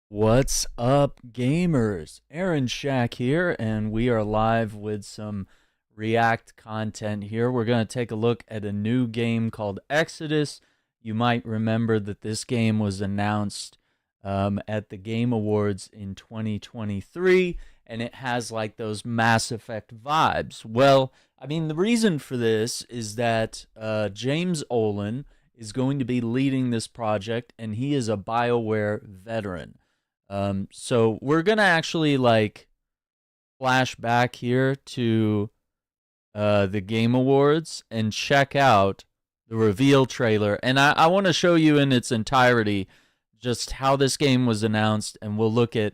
What's up, gamers? Aaron Shack here, and we are live with some React content here. We're going to take a look at a new game called Exodus. You might remember that this game was announced at the Game Awards in 2023, and it has like those Mass Effect vibes. Well, I mean, the reason for this is that James Olin is going to be leading this project, and he is a BioWare veteran. So we're gonna actually like flash back here to the Game Awards and check out the reveal trailer. And I want to show you in its entirety just how this game was announced, and we'll look at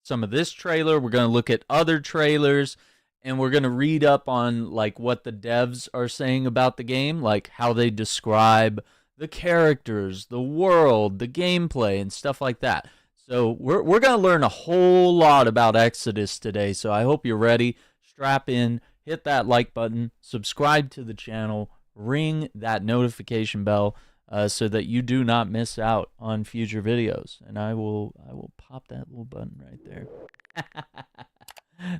some of this trailer. We're gonna look at other trailers, and we're gonna read up on like what the devs are saying about the game, like how they describe the characters, the world, the gameplay, and stuff like that. So we're going to learn a whole lot about Exodus today, so I hope you're ready. Strap in, hit that like button, subscribe to the channel, ring that notification bell so that you do not miss out on future videos. And I will pop that little button right there.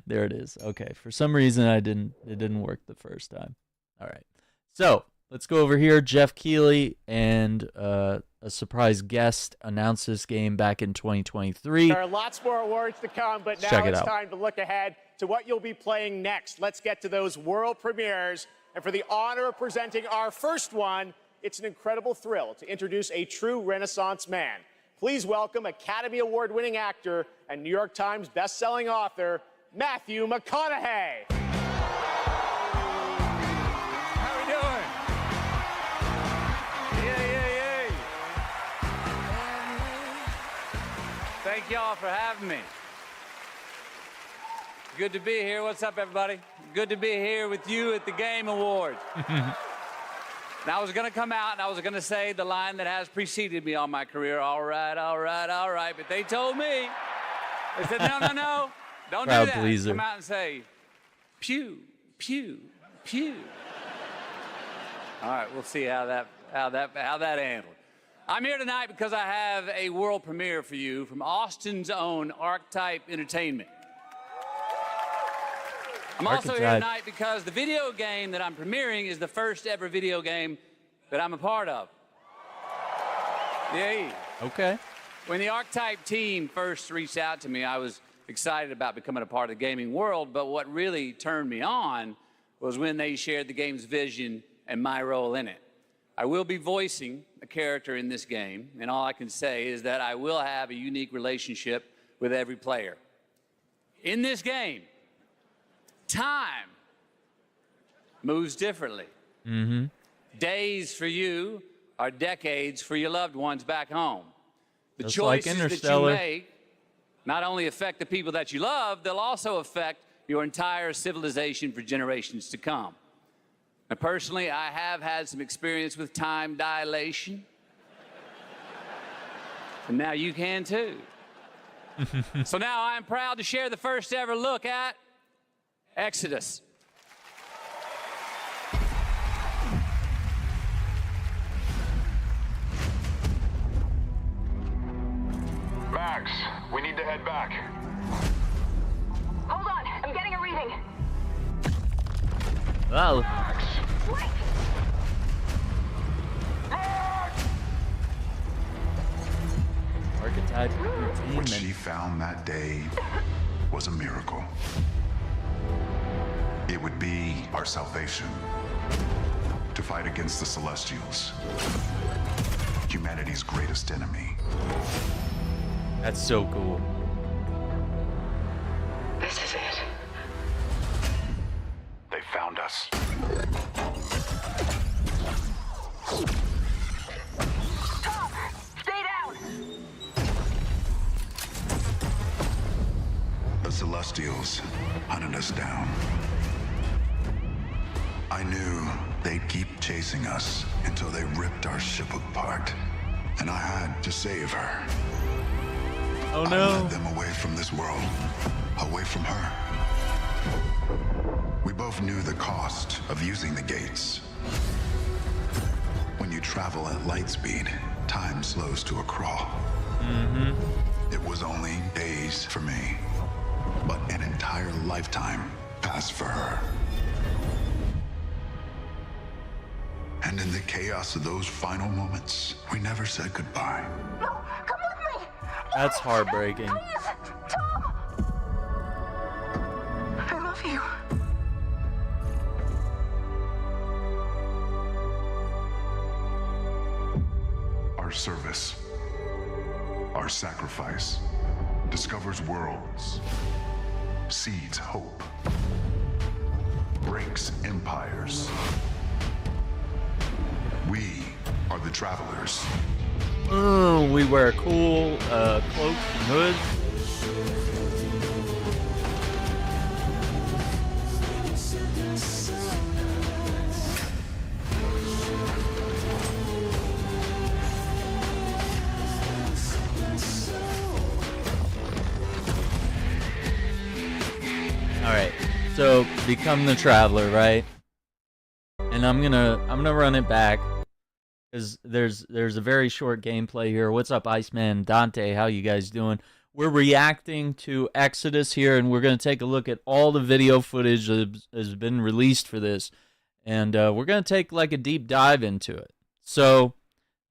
There it is. Okay, for some reason it didn't work the first time. All right. So, let's go over here. Jeff Keighley and a surprise guest announced this game back in 2023. There are lots more awards to come, but now it's time to look ahead to what you'll be playing next. Let's get to those world premieres. And for the honor of presenting our first one, it's an incredible thrill to introduce a true Renaissance man. Please welcome Academy Award-winning actor and New York Times best-selling author, Matthew McConaughey. Thank y'all for having me. Good to be here. What's up, everybody? Good to be here with you at the Game Awards. Now, I was going to come out and I was going to say the line that has preceded me all my career, all right, all right, all right. But they told me, they said, no, no, no, don't do that. Pleaser. Come out and say, pew, pew, pew. All right, we'll see how that handled. I'm here tonight because I have a world premiere for you from Austin's own Archetype Entertainment. I'm also here tonight because the video game that I'm premiering is the first ever video game that I'm a part of. Yay. Okay. When the Archetype team first reached out to me, I was excited about becoming a part of the gaming world, but what really turned me on was when they shared the game's vision and my role in it. I will be voicing a character in this game, and all I can say is that I will have a unique relationship with every player. In this game, time moves differently. Mm-hmm. Days for you are decades for your loved ones back home. The Just choices like that you make not only affect the people that you love, they'll also affect your entire civilization for generations to come. Now, personally, I have had some experience with time dilation. And now you can too. So now I'm proud to share the first ever look at Exodus. Max, we need to head back. Hold on, I'm getting a reading. Well. Max! Wait! Archetype What Entertainment. she found that day was a miracle. It would be our salvation to fight against the Celestials, humanity's greatest enemy. That's so cool. This is it. They found us. The Celestials hunted us down. I knew they'd keep chasing us until they ripped our ship apart. And I had to save her. Oh no. I led them away from this world, away from her. We both knew the cost of using the gates. When you travel at light speed, time slows to a crawl. It was only days for me, but an entire lifetime passed for her. And in the chaos of those final moments, we never said goodbye. No, come with me. That's heartbreaking. Please, Tom. I love you. Our service, our sacrifice, discovers worlds, seeds hope, breaks empires. We are the travelers. We wear cool cloaks and hoods. All right, so become the traveler, right? And I'm gonna run it back because there's a very short gameplay here. What's up, Iceman, Dante? How you guys doing? We're reacting to Exodus here, and we're gonna take a look at all the video footage that has been released for this, and we're gonna take like a deep dive into it. So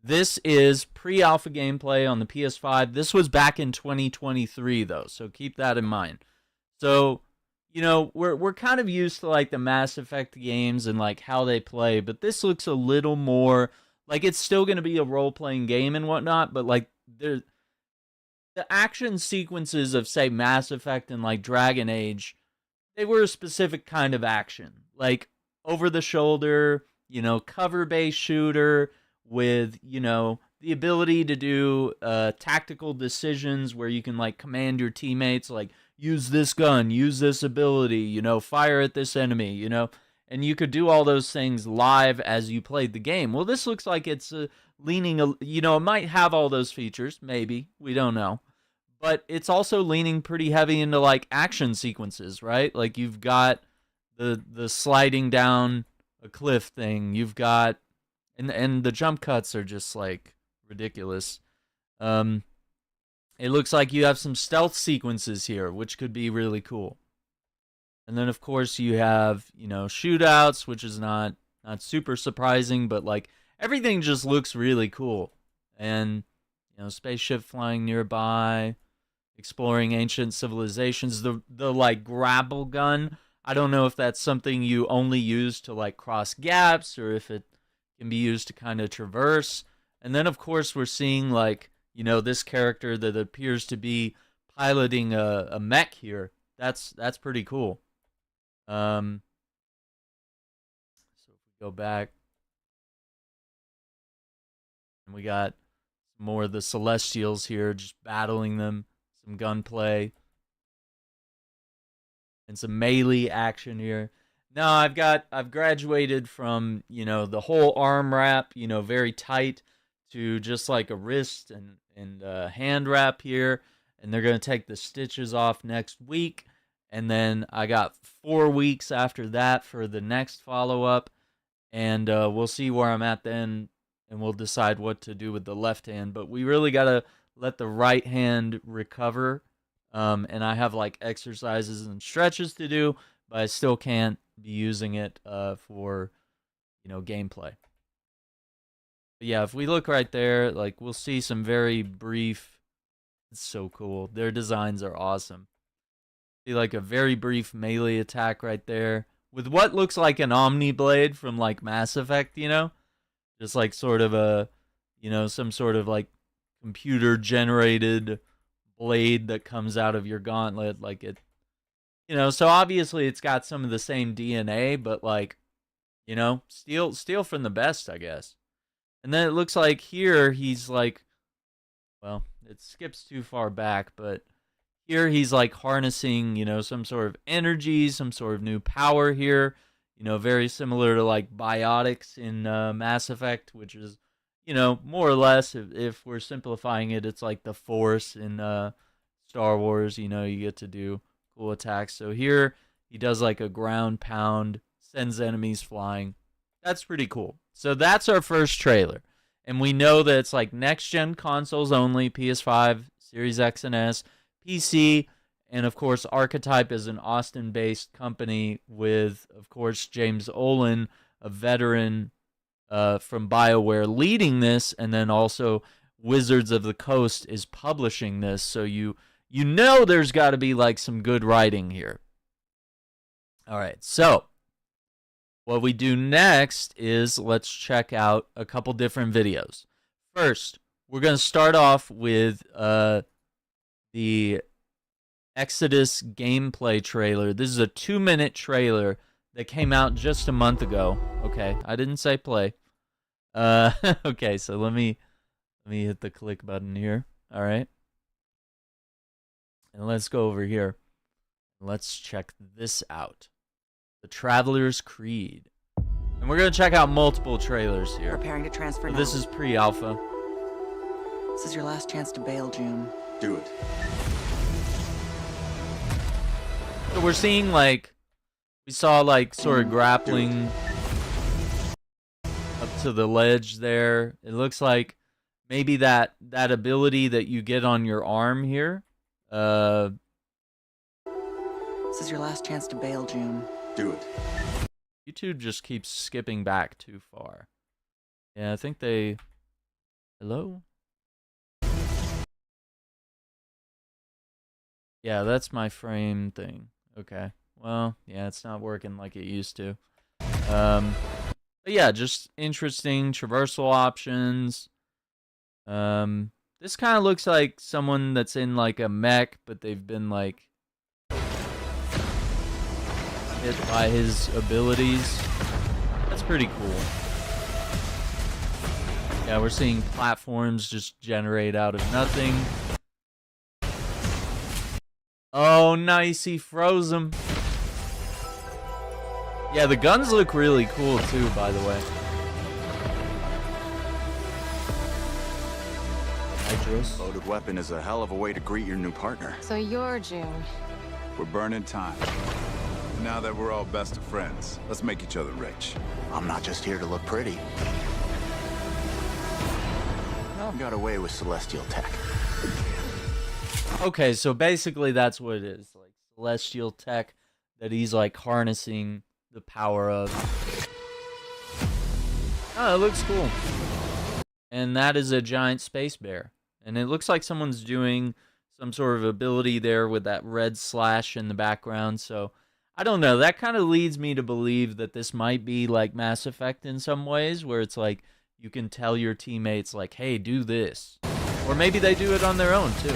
this is pre-alpha gameplay on the PS5. This was back in 2023 though, so keep that in mind. So, you know, we're kind of used to like the Mass Effect games and like how they play, but this looks a little more like it's still going to be a role-playing game and whatnot, but like the action sequences of say Mass Effect and like Dragon Age, they were a specific kind of action, like over the shoulder, you know, cover-based shooter with, you know, the ability to do tactical decisions where you can like command your teammates, like use this gun, use this ability, you know, fire at this enemy, you know, and you could do all those things live as you played the game. Well, this looks like it's leaning, you know, it might have all those features, maybe, we don't know, but it's also leaning pretty heavy into like action sequences, right? Like you've got the sliding down a cliff thing, you've got, and the jump cuts are just like ridiculous. It looks like you have some stealth sequences here, which could be really cool. And then, of course, you have, you know, shootouts, which is not super surprising, but, like, everything just looks really cool. And, you know, spaceship flying nearby, exploring ancient civilizations. The like, grapple gun, I don't know if that's something you only use to, like, cross gaps or if it can be used to kind of traverse. And then, of course, we're seeing, like, you know, this character that appears to be piloting a mech here. That's pretty cool. So if we go back, and we got more of the Celestials here, just battling them, some gunplay, and some melee action here. Now I've graduated from, you know, the whole arm wrap, you know, very tight, to just like a wrist and hand wrap here, and they're going to take the stitches off next week, and then I got 4 weeks after that for the next follow-up, and we'll see where I'm at then, and we'll decide what to do with the left hand, but we really got to let the right hand recover, and I have like exercises and stretches to do, but I still can't be using it for, you know, gameplay. But yeah, if we look right there, like, we'll see some very brief, it's so cool. Their designs are awesome. See, like, a very brief melee attack right there with what looks like an Omni Blade from, like, Mass Effect, you know? Just, like, sort of a, you know, some sort of, like, computer-generated blade that comes out of your gauntlet, like it, you know, so obviously it's got some of the same DNA, but, like, you know, steal from the best, I guess. And then it looks like here he's like, well, it skips too far back, but here he's like harnessing, you know, some sort of energy, some sort of new power here. You know, very similar to like biotics in Mass Effect, which is, you know, more or less, if we're simplifying it, it's like the Force in Star Wars. You know, you get to do cool attacks. So here he does like a ground pound, sends enemies flying. That's pretty cool. So that's our first trailer. And we know that it's like next-gen consoles only, PS5, Series X and S, PC, and of course Archetype is an Austin-based company with, of course, James Olin, a veteran from BioWare, leading this, and then also Wizards of the Coast is publishing this. So you know there's got to be like some good writing here. All right, so what we do next is let's check out a couple different videos. First, we're going to start off with the Exodus gameplay trailer. This is a 2-minute trailer that came out just a month ago. Okay, I didn't say play. Okay, so let me hit the click button here. All right. And let's go over here. Let's check this out. The Traveler's Creed. And we're going to check out multiple trailers here. Preparing to transfer now. This is pre-alpha. This is your last chance to bail, June. Do it. So we're seeing like, we saw like sort of grappling up to the ledge there. It looks like maybe that ability that you get on your arm here. This is your last chance to bail, June. Do it. YouTube just keeps skipping back too far. Yeah, I think they... Hello? Yeah, that's my frame thing. Okay. Well, yeah, it's not working like it used to. But yeah, just interesting traversal options. This kind of looks like someone that's in like a mech, but they've been like hit by his abilities. That's pretty cool. Yeah, we're seeing platforms just generate out of nothing. Oh, nice, he froze him. Yeah, the guns look really cool too, by the way. Hydros. Loaded weapon is a hell of a way to greet your new partner. So you're June. We're burning time. Now that we're all best of friends, let's make each other rich. I'm not just here to look pretty. I've got away with celestial tech. Okay, so basically that's what it is. Like celestial tech that he's like harnessing the power of. Oh, it looks cool. And that is a giant space bear. And it looks like someone's doing some sort of ability there with that red slash in the background. So, I don't know. That kind of leads me to believe that this might be like Mass Effect in some ways, where it's like you can tell your teammates like, hey, do this. Or maybe they do it on their own, too.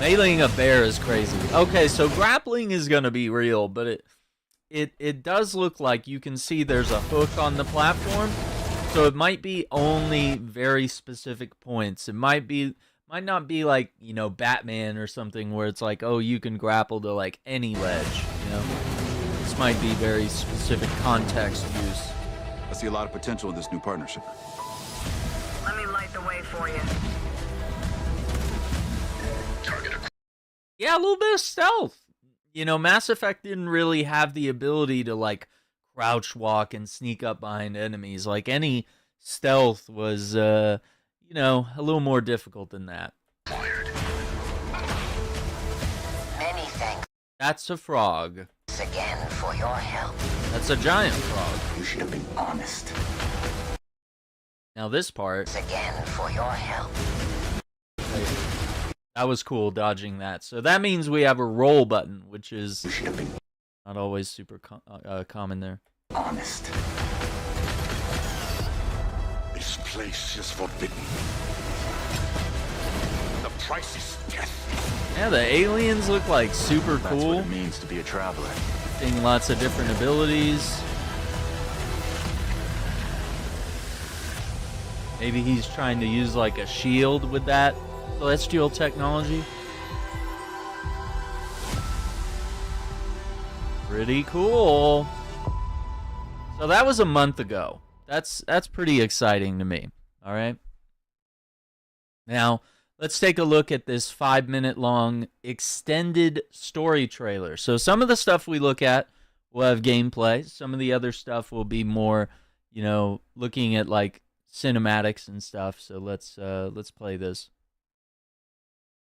Meleeing a bear is crazy. Okay, so grappling is going to be real, but it does look like you can see there's a hook on the platform. So it might be only very specific points. It might not be like, you know, Batman or something where it's like, oh, you can grapple to like any ledge, you know. This might be very specific context use. I see a lot of potential in this new partnership. Let me light the way for you. Yeah, a little bit of stealth. You know, Mass Effect didn't really have the ability to like crouch walk and sneak up behind enemies. Like any stealth was, you know, a little more difficult than that. Many thanks That's a frog. again for your help. That's a giant frog. You should have been honest. Now this part, Again for your help. that was cool dodging that. So that means we have a roll button, which is You should have been not always super common there. honest. This place is forbidden. The price is death. Yeah, the aliens look like super That's cool. what it means to be a traveler. Seeing lots of different abilities. Maybe he's trying to use like a shield with that celestial technology. Pretty cool. So that was a month ago. That's pretty exciting to me. All right. Now, let's take a look at this 5-minute long extended story trailer. So some of the stuff we look at will have gameplay. Some of the other stuff will be more, looking at like cinematics and stuff. So let's play this.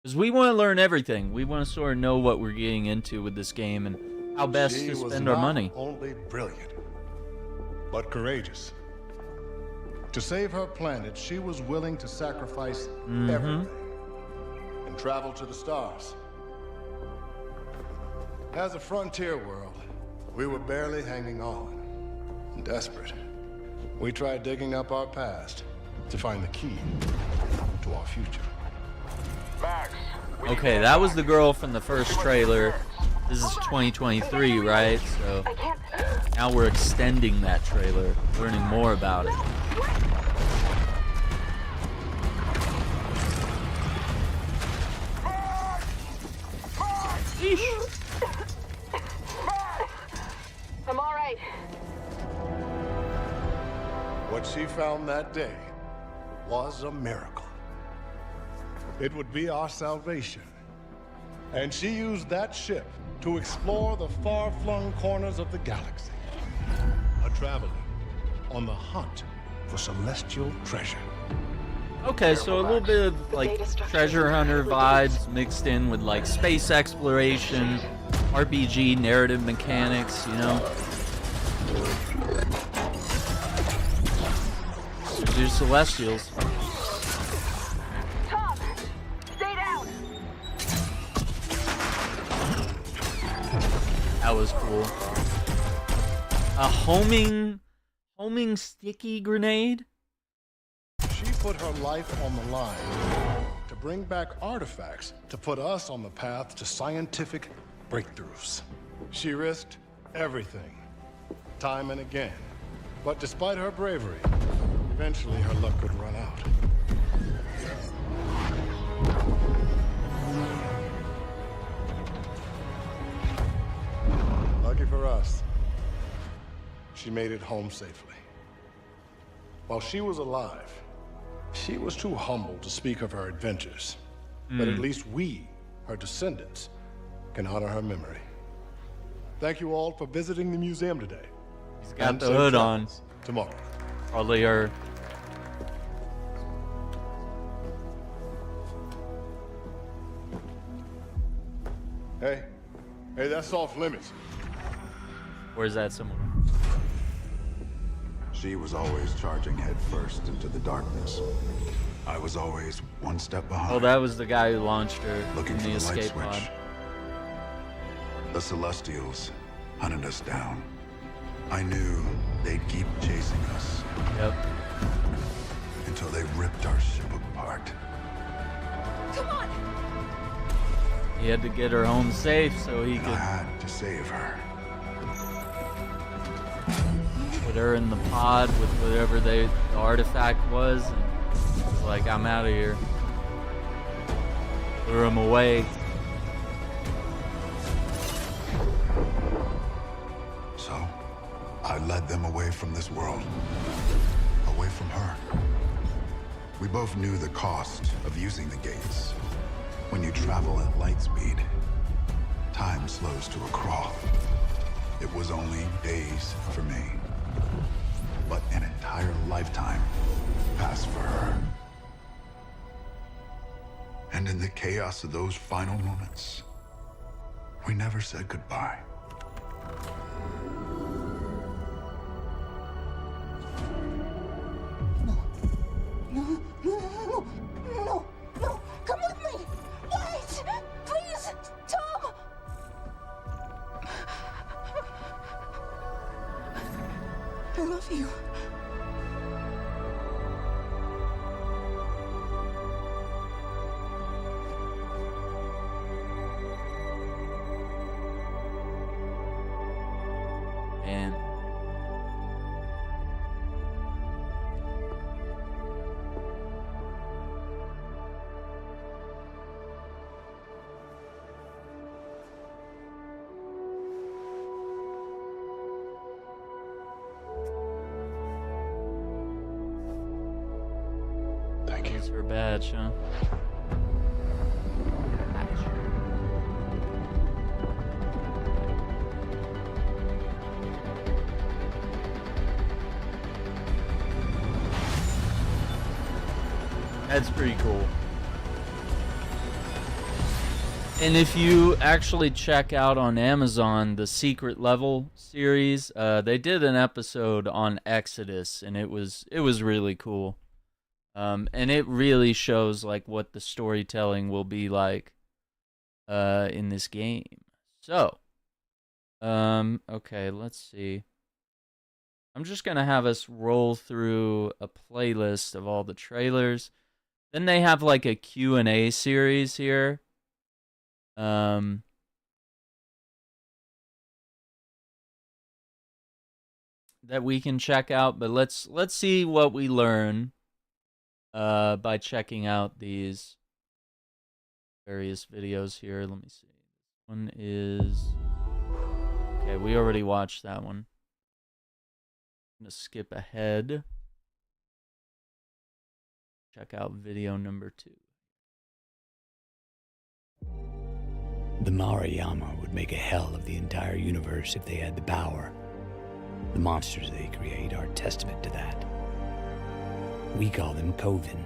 Because we want to learn everything. We want to sort of know what we're getting into with this game and how best to spend our money. Only brilliant, but courageous. To save her planet, she was willing to sacrifice everything and travel to the stars. As a frontier world, we were barely hanging on. Desperate, we tried digging up our past to find the key to our future. Max, Okay, that was the girl from the first trailer. This is 2023, right? So now we're extending that trailer, learning more about it. I'm all right. What she found that day was a miracle. It would be our salvation. And she used that ship to explore the far-flung corners of the galaxy. A traveler on the hunt for celestial treasure. Okay, so a little bit of like treasure hunter vibes mixed in with like space exploration, RPG narrative mechanics, There's your Celestials. Tom, stay down. That was cool. A homing sticky grenade? She put her life on the line to bring back artifacts to put us on the path to scientific breakthroughs. She risked everything, time and again. But despite her bravery, eventually her luck would run out. Lucky for us, she made it home safely. While she was alive, she was too humble to speak of her adventures. But at least we, her descendants, can honor her memory. Thank you all for visiting the museum today. He's got the hood on. Tomorrow. Probably her. Hey, that's off limits. Where's that somewhere? She was always charging headfirst into the darkness. I was always one step behind. Oh, that was the guy who launched her looking in for the the light escape switch. pod. The Celestials hunted us down. I knew they'd keep chasing us Yep. until they ripped our ship apart. Come on. He had to get her home safe so he And I could had to save her. put her in the pod with whatever the artifact was. And he was like, I'm out of here. Lure him away. So, I led them away from this world. Away from her. We both knew the cost of using the gates. When you travel at light speed, time slows to a crawl. It was only days for me. But an entire lifetime passed for her. And in the chaos of those final moments, we never said goodbye. No, come with me. Wait, please, Tom. I love you. And Thank you. That's her badge, huh? That's pretty cool. And if you actually check out on Amazon the Secret Level series, they did an episode on Exodus, and it was really cool. And it really shows like what the storytelling will be like in this game. So, okay, let's see. I'm just gonna have us roll through a playlist of all the trailers. Then they have like a Q&A series here. That we can check out, but let's see what we learn by checking out these various videos here. Let me see. One is okay, we already watched that one. I'm gonna skip ahead. Check out video number 2. The Mariyama would make a hell of the entire universe if they had the power. The monsters they create are testament to that. We call them Coven,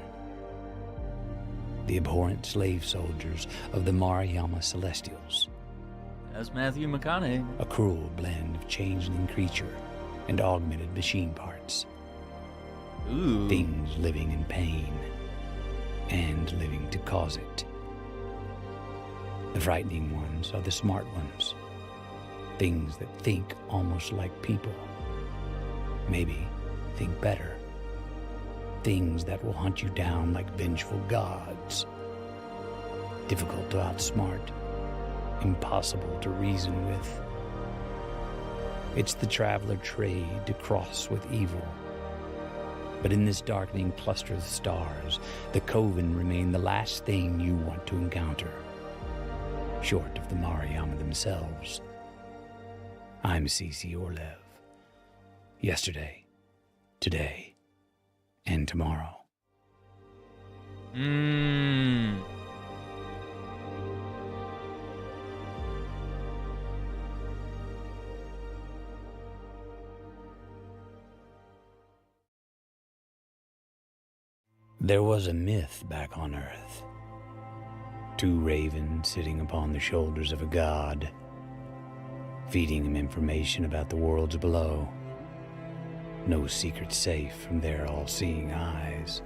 the abhorrent slave soldiers of the Mariyama Celestials. That's Matthew McConaughey. A cruel blend of changeling creature and augmented machine parts. Ooh. Things living in pain and living to cause it. The frightening ones are the smart ones. Things that think almost like people. Maybe think better. Things that will hunt you down like vengeful gods. Difficult to outsmart. Impossible to reason with. It's the traveler trade to cross with evil. But in this darkening cluster of stars, the Coven remain the last thing you want to encounter. Short of the Mariyama themselves. I'm C.C. Orlev. Yesterday, today, and tomorrow. There was a myth back on Earth. 2 ravens sitting upon the shoulders of a god, feeding him information about the worlds below. No secret safe from their all-seeing eyes.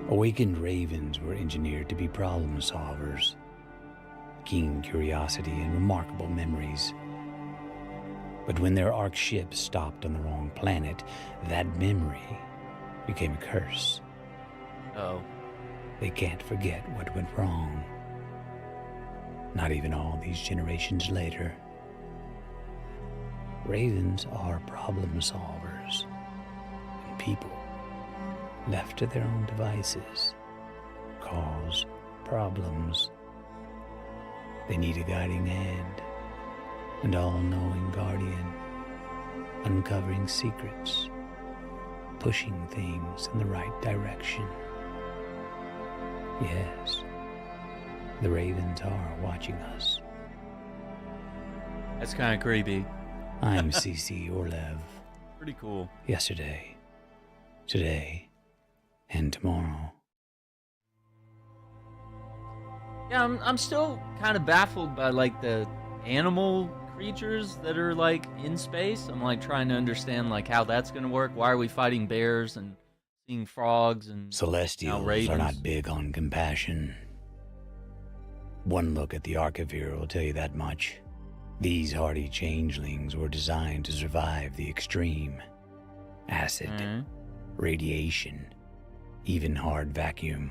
Awakened ravens were engineered to be problem solvers, keen curiosity and remarkable memories. But when their Ark ship stopped on the wrong planet, that memory became a curse. Oh. They can't forget what went wrong. Not even all these generations later. Ravens are problem solvers, and people, left to their own devices, cause problems. They need a guiding hand, an all-knowing guardian, uncovering secrets, pushing things in the right direction. Yes, the ravens are watching us. That's kind of creepy. I'm C.C. Orlev. Pretty cool. Yesterday, today, and tomorrow. Yeah, I'm still kind of baffled by like the animal creatures that are like in space. I'm like trying to understand like how that's gonna work. Why are we fighting bears and seeing frogs and Celestials ravens? Are not big on compassion. One look at the Archivir will tell you that much. These hardy changelings were designed to survive the extreme. Acid, radiation, even hard vacuum.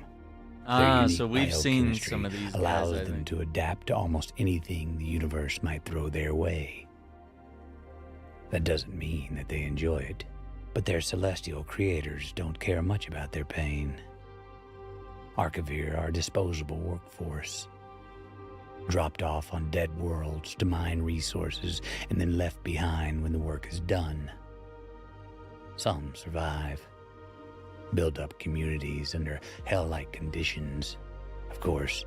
So we've seen some of these allows guys, them to adapt to almost anything the universe might throw their way. That doesn't mean that they enjoy it, but their celestial creators don't care much about their pain. Archivir are a disposable workforce, dropped off on dead worlds to mine resources and then left behind when the work is done. Some survive, build up communities under hell-like conditions. Of course,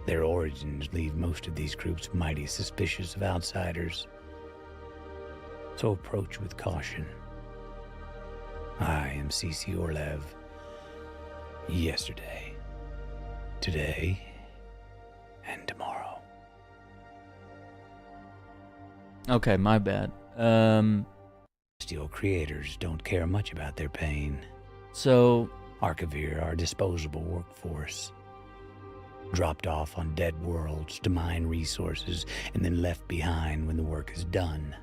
their origins leave most of these groups mighty suspicious of outsiders. So approach with caution. I am C.C. Orlev. Yesterday, today, and tomorrow. Okay, my bad. Steel creators don't care much about their pain. So, Archivir, our disposable workforce, dropped off on dead worlds to mine resources and then left behind when the work is done.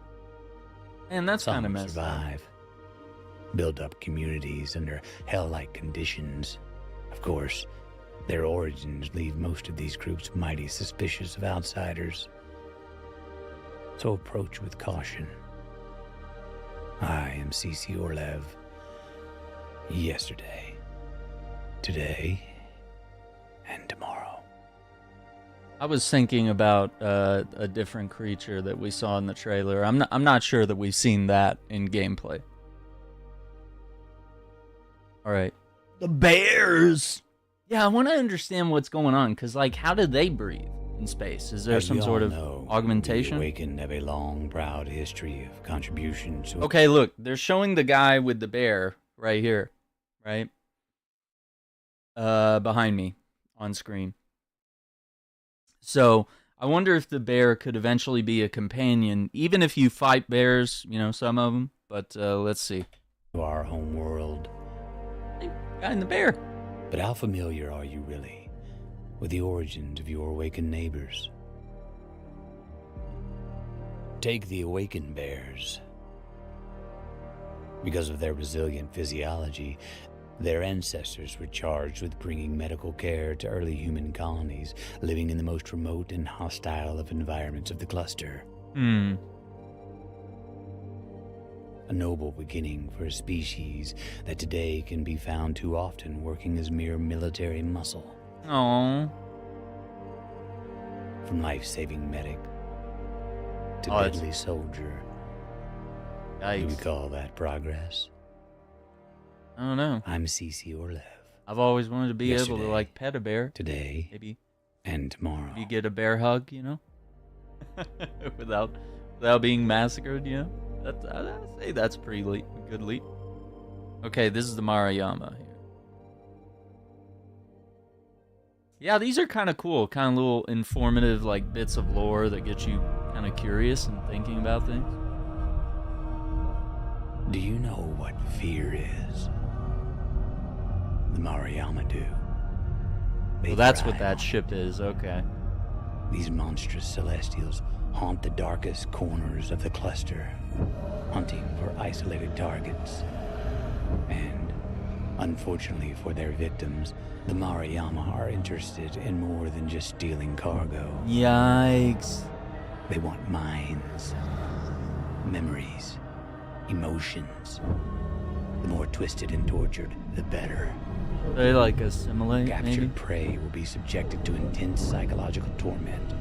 and that's kind of Some messed up. survive, build up communities under hell-like conditions. Of course, their origins leave most of these groups mighty suspicious of outsiders. So approach with caution. I am C.C. Orlev. Yesterday, today, and tomorrow. I was thinking about a different creature that we saw in the trailer. I'm not sure that we've seen that in gameplay. All right, the bears. Yeah, I want to understand what's going on, because like, how do they breathe in space? Is there As some we sort all of know, augmentation? The Awakened have a long, proud history of contributions to... Okay, look, they're showing the guy with the bear right here, right? Behind me on screen. So I wonder if the bear could eventually be a companion, even if you fight bears, you know, some of them. But let's see. To our home world. Hey, guy in the bear. But how familiar are you really with the origins of your awakened neighbors? Take the awakened bears. Because of their resilient physiology, their ancestors were charged with bringing medical care to early human colonies living in the most remote and hostile of environments of the cluster. A noble beginning for a species that today can be found too often working as mere military muscle. Aww. From life-saving medic to Oh, deadly soldier. Yikes. Do we call that progress? I don't know. I'm C.C. Orlev. I've always wanted to be able to Yesterday, like pet a bear. Today, Maybe and tomorrow. you get a bear hug, you know, without being massacred, you know. I'd say that's a pretty good leap. Okay, this is the Marayama here. Yeah, these are kind of cool, kind of little informative like bits of lore that get you kind of curious and thinking about things. Do you know what fear is? The Marayama do. They Well, that's what thrive that on ship is. Okay. These monstrous celestials haunt the darkest corners of the cluster, hunting for isolated targets. And, unfortunately for their victims, the Marayama are interested in more than just stealing cargo. Yikes. They want minds, memories, emotions. The more twisted and tortured, the better. They like assimilate, Captured maybe? prey will be subjected to intense psychological torment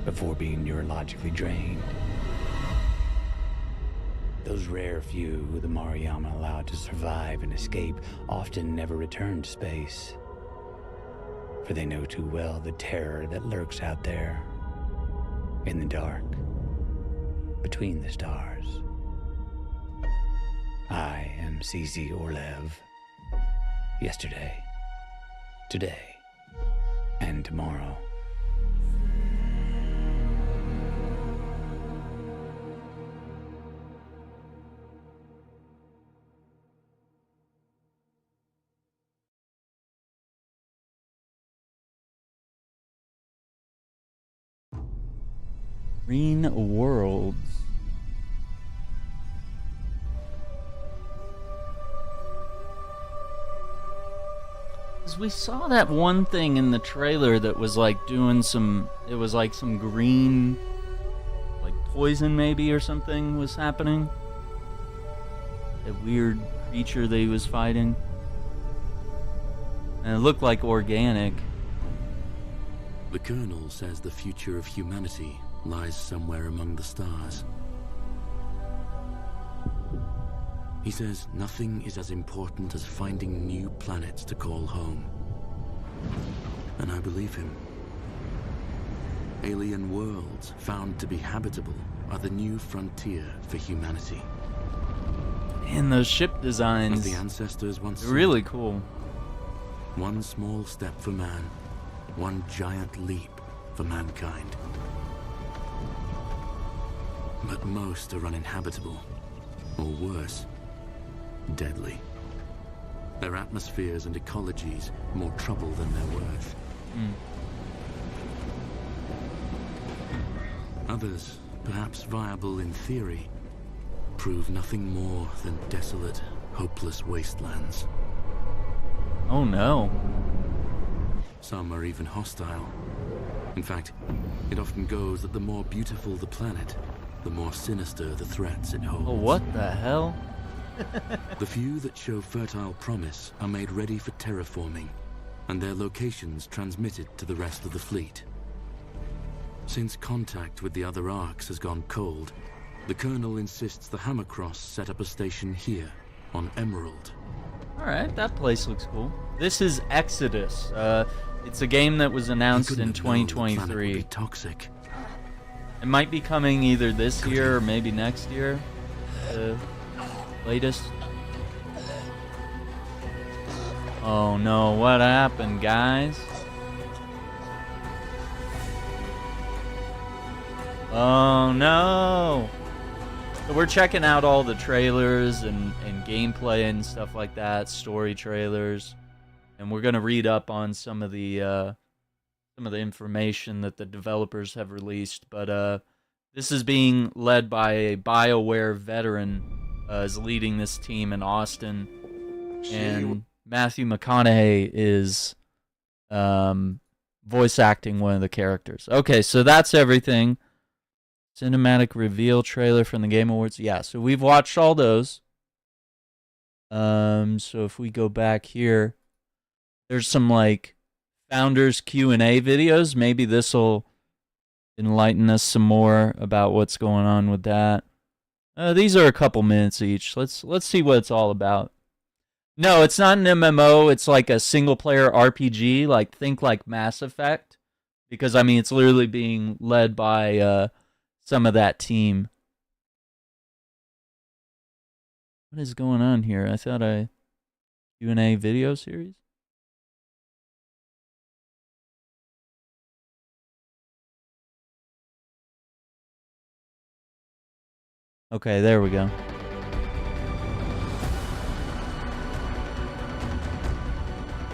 before being neurologically drained. Those rare few who the Marayama allowed to survive and escape often never return to space, for they know too well the terror that lurks out there, in the dark, between the stars. I am C.C. Orlev. Yesterday, today, and tomorrow. Green Worlds. We saw that one thing in the trailer that was like doing some, it was like some green, like poison maybe or something was happening. That weird creature that he was fighting. And it looked like organic. The Colonel says the future of humanity lies somewhere among the stars. He says nothing is as important as finding new planets to call home. And I believe him. Alien worlds found to be habitable are the new frontier for humanity. And those ship designs, as the ancestors once said, really cool. One small step for man, one giant leap for mankind. But most are uninhabitable, or worse, deadly. Their atmospheres and ecologies more trouble than they're worth. Others, perhaps viable in theory, prove nothing more than desolate, hopeless wastelands. Oh no. Some are even hostile. In fact, it often goes that the more beautiful the planet, the more sinister the threats it holds. Oh, what the hell? The few that show fertile promise are made ready for terraforming, and their locations transmitted to the rest of the fleet. Since contact with the other arcs has gone cold, the Colonel insists the Hammercross set up a station here, on Emerald. Alright, that place looks cool. This is Exodus. It's a game that was announced in 2023. Toxic. It might be coming either this year or maybe next year. The latest. Oh no, what happened, guys? Oh no! So we're checking out all the trailers and gameplay and stuff like that, story trailers, and we're gonna read up on some of the information that the developers have released. But this is being led by a BioWare veteran, is leading this team in Austin, and Matthew McConaughey is voice acting one of the characters. Okay, so that's everything. Cinematic reveal trailer from the Game Awards. Yeah, so we've watched all those. So if we go back here, there's some like founders Q&A videos. Maybe this will enlighten us some more about what's going on with that. These are a couple minutes each. Let's see what it's all about. No, it's not an MMO. It's like a single player RPG. Like think like Mass Effect, because I mean it's literally being led by some of that team. What is going on here? I thought Q&A video series. Okay, there we go.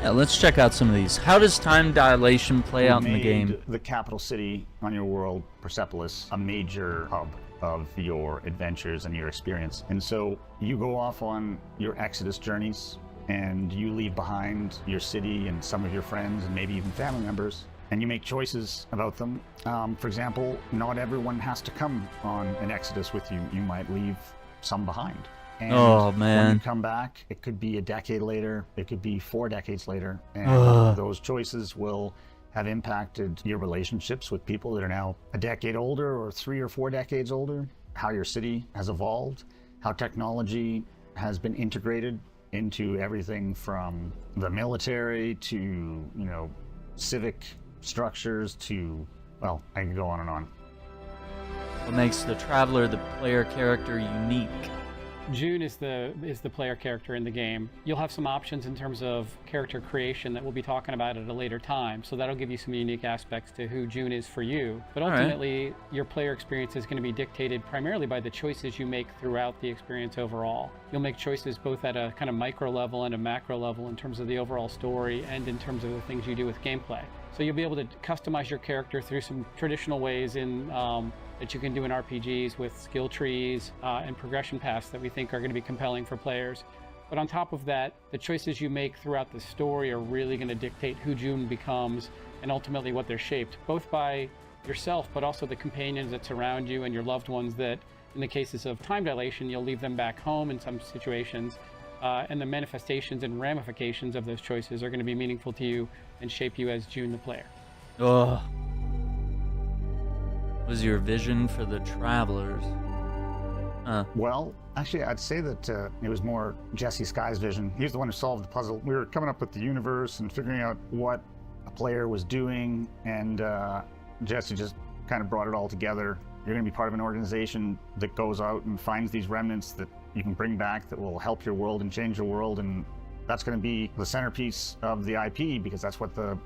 Yeah, let's check out some of these. How does time dilation play out in the game? The capital city on your world, Persepolis, a major hub of your adventures and your experience. And so you go off on your Exodus journeys and you leave behind your city and some of your friends and maybe even family members, and you make choices about them. For example, not everyone has to come on an Exodus with you. You might leave some behind. And oh man, when you come back, it could be a decade later, it could be 4 decades later, and those choices will have impacted your relationships with people that are now a decade older or 3 or 4 decades older, how your city has evolved, how technology has been integrated into everything from the military to, you know, civic structures to, well, I can go on and on. What makes the Traveler the player character unique? June is the player character in the game. You'll have some options in terms of character creation that we'll be talking about at a later time, so that'll give you some unique aspects to who June is for you. But ultimately, your player experience is going to be dictated primarily by the choices you make throughout the experience overall. You'll make choices both at a kind of micro level and a macro level in terms of the overall story and in terms of the things you do with gameplay. So you'll be able to customize your character through some traditional ways in that you can do in RPGs with skill trees and progression paths that we think are going to be compelling for players. But on top of that, the choices you make throughout the story are really going to dictate who June becomes and ultimately what they're shaped, both by yourself, but also the companions that surround you and your loved ones that, in the cases of time dilation, you'll leave them back home in some situations. And the manifestations and ramifications of those choices are going to be meaningful to you and shape you as June the player. Ugh. Was your vision for the Travelers? Well, actually, I'd say that it was more Jesse Sky's vision. He was the one who solved the puzzle. We were coming up with the universe and figuring out what a player was doing, and Jesse just kind of brought it all together. You're going to be part of an organization that goes out and finds these remnants that you can bring back that will help your world and change your world, and that's going to be the centerpiece of the IP because that's what the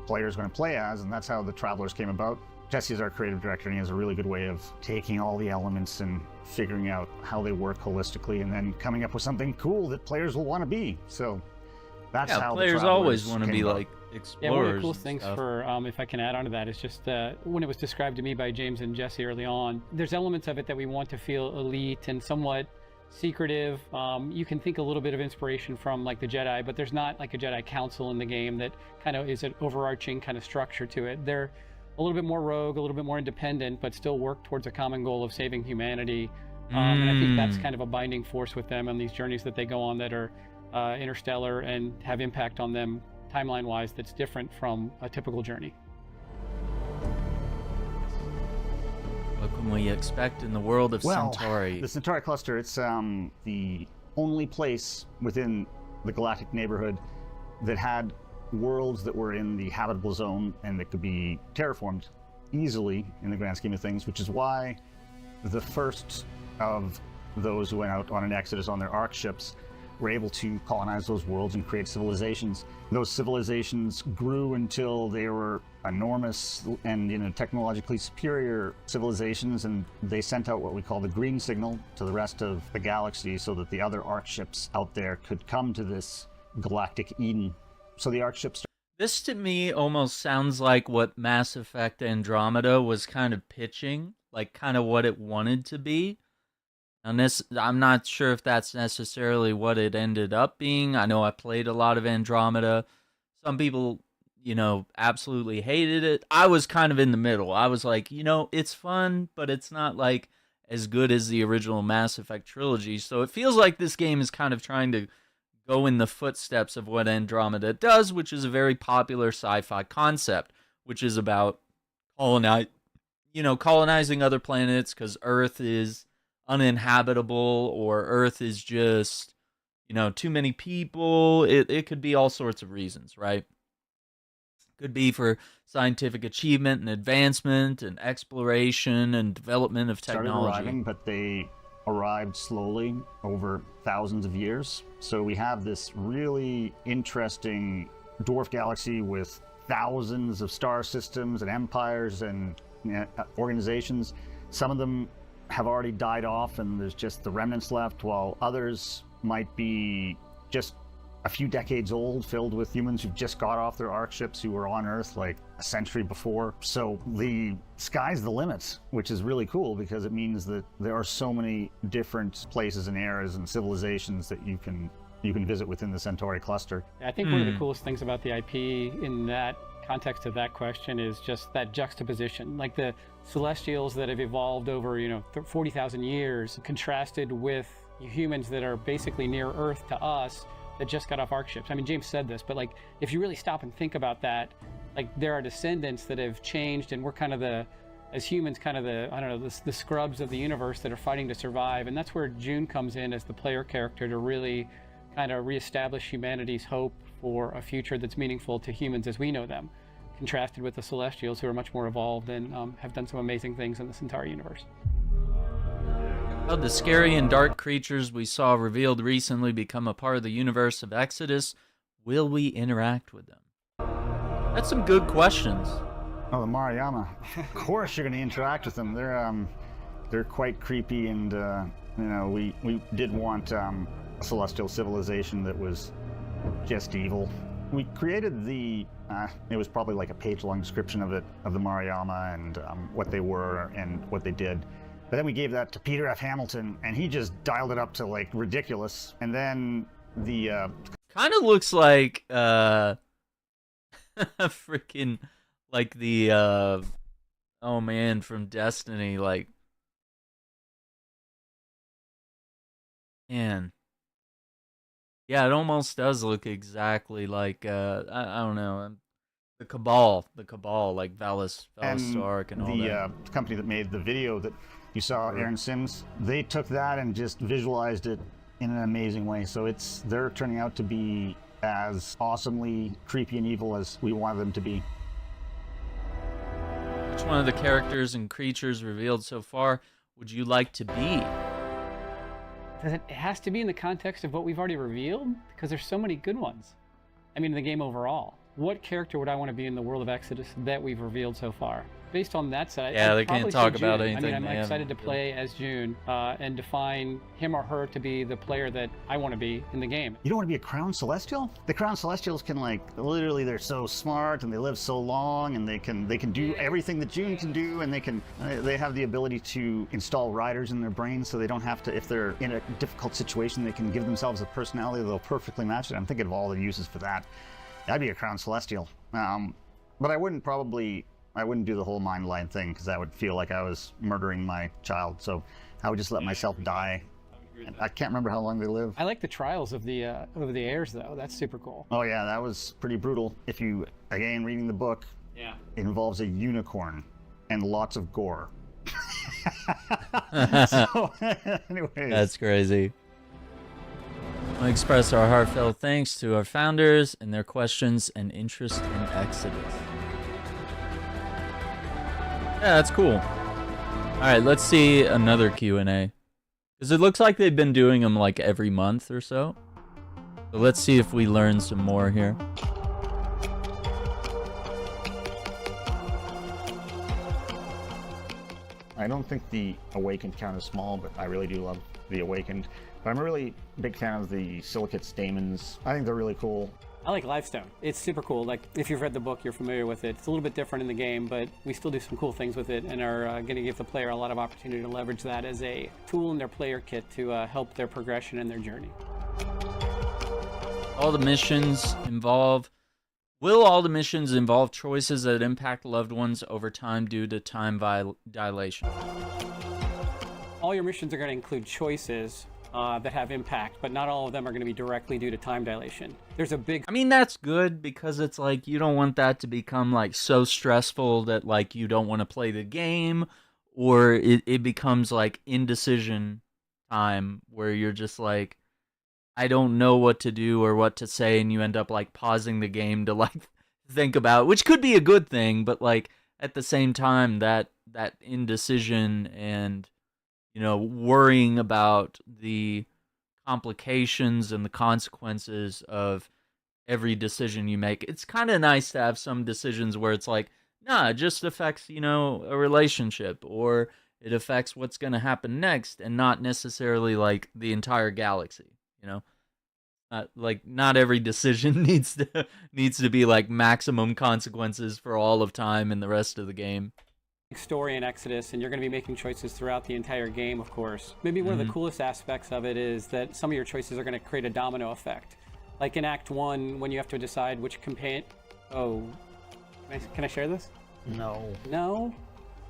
player is going to play as, and that's how the Travelers came about. Jesse is our creative director, and he has a really good way of taking all the elements and figuring out how they work holistically, and then coming up with something cool that players will want to be. So that's how players always want to be like explorers. Yeah, one of the coolest things for, if I can add on to that, is just when it was described to me by James and Jesse early on, there's elements of it that we want to feel elite and somewhat secretive. You can think a little bit of inspiration from like the Jedi, but there's not like a Jedi Council in the game that kind of is an overarching kind of structure to it. They're a little bit more rogue, a little bit more independent, but still work towards a common goal of saving humanity. And I think that's kind of a binding force with them on these journeys that they go on that are interstellar and have impact on them timeline-wise that's different from a typical journey. What can we expect in the world of Centauri? The Centauri cluster, it's the only place within the galactic neighborhood that had worlds that were in the habitable zone and that could be terraformed easily in the grand scheme of things, which is why the first of those who went out on an exodus on their ark ships were able to colonize those worlds and create civilizations. Those civilizations grew until they were enormous and technologically superior civilizations, and they sent out what we call the green signal to the rest of the galaxy so that the other ark ships out there could come to this galactic Eden. So the ark ships. This to me almost sounds like what Mass Effect Andromeda was kind of pitching, like kind of what it wanted to be. And this, I'm not sure if that's necessarily what it ended up being. I know I played a lot of Andromeda. Some people, absolutely hated it. I was kind of in the middle. I was like, it's fun, but it's not like as good as the original Mass Effect trilogy. So it feels like this game is kind of trying to go in the footsteps of what Andromeda does, which is a very popular sci-fi concept, which is about colonizing other planets because Earth is uninhabitable or Earth is just, too many people. It could be all sorts of reasons, right? Could be for scientific achievement and advancement and exploration and development of technology. Started arriving, but they arrived slowly over thousands of years. So we have this really interesting dwarf galaxy with thousands of star systems and empires and organizations. Some of them have already died off and there's just the remnants left, while others might be just a few decades old, filled with humans who've just got off their ark ships who were on Earth like a century before. So the sky's the limit, which is really cool because it means that there are so many different places and eras and civilizations that you can visit within the Centauri cluster. I think one of the coolest things about the IP in that context of that question is just that juxtaposition, like the Celestials that have evolved over 40,000 years contrasted with humans that are basically near Earth to us that just got off ark ships. I mean, James said this, but like if you really stop and think about that, like there are descendants that have changed, and we're kind of as humans, kind of the scrubs of the universe that are fighting to survive. And that's where June comes in as the player character to really kind of reestablish humanity's hope for a future that's meaningful to humans as we know them, contrasted with the Celestials, who are much more evolved and have done some amazing things in the Centauri universe. How the scary and dark creatures we saw revealed recently become a part of the universe of Exodus. Will we interact with them? That's some good questions. Oh, the Mariama. Of course you're going to interact with them. They're quite creepy, and we did want a celestial civilization that was just evil. We created it was probably like a page-long description of the Mariama and what they were and what they did. But then we gave that to Peter F. Hamilton, and he just dialed it up to like ridiculous. And then the kind of looks like freaking like the oh man from Destiny, like man. Yeah, it almost does look exactly like I don't know, the Cabal, like Valis Stark and all that. The company that made the video that You saw Aaron Sims. They took that and just visualized it in an amazing way. So they're turning out to be as awesomely creepy and evil as we wanted them to be. Which one of the characters and creatures revealed so far would you like to be? It has to be in the context of what we've already revealed, because there's so many good ones. I mean, in the game overall. What character would I want to be in the world of Exodus that we've revealed so far? Based on that side, yeah, I'd they can't talk about anything. I mean, I'm excited to play as June and define him or her to be the player that I want to be in the game. You don't want to be a Crown Celestial? The Crown Celestials can, like, literally, they're so smart and they live so long and they can do everything that June can do, and they have the ability to install riders in their brains, so they don't have to, if they're in a difficult situation, they can give themselves a personality that'll perfectly match it. I'm thinking of all the uses for that. I'd be a Crown Celestial. But I wouldn't do the whole mind line thing, because that would feel like I was murdering my child. So I would just let myself die. I can't remember how long they live. I like the trials of the heirs, though. That's super cool. Oh yeah, that was pretty brutal. If you, again, reading the book, it involves a unicorn and lots of gore. So, anyways. That's crazy. I want to express our heartfelt thanks to our founders and their questions and interest in Exodus. Yeah, that's cool. All right, let's see another Q&A. Because it looks like they've been doing them like every month or so. So let's see if we learn some more here. I don't think the Awakened count is small, but I really do love the Awakened. But I'm a really big fan of the Silicates Daemons. I think they're really cool. I like Lifestone. It's super cool. Like, if you've read the book, you're familiar with it. It's a little bit different in the game, but we still do some cool things with it and are going to give the player a lot of opportunity to leverage that as a tool in their player kit to help their progression and their journey. Will all the missions involve choices that impact loved ones over time due to time dilation? All your missions are going to include choices that have impact, but not all of them are going to be directly due to time dilation. There's a big... I mean, that's good, because it's like, you don't want that to become like so stressful that like you don't want to play the game, or it becomes like indecision time where you're just like, I don't know what to do or what to say, and you end up like pausing the game to like think about, which could be a good thing, but like at the same time, that indecision and, you know, worrying about the complications and the consequences of every decision you make. It's kind of nice to have some decisions where it's like, nah, it just affects, you know, a relationship, or it affects what's going to happen next, and not necessarily like the entire galaxy, you know? Like, not every decision needs to be like maximum consequences for all of time and the rest of the game. Story in Exodus, and you're going to be making choices throughout the entire game, of course. Maybe one of the coolest aspects of it is that some of your choices are going to create a domino effect. Like in Act 1, when you have to decide which companion... Oh, can I share this? No. No?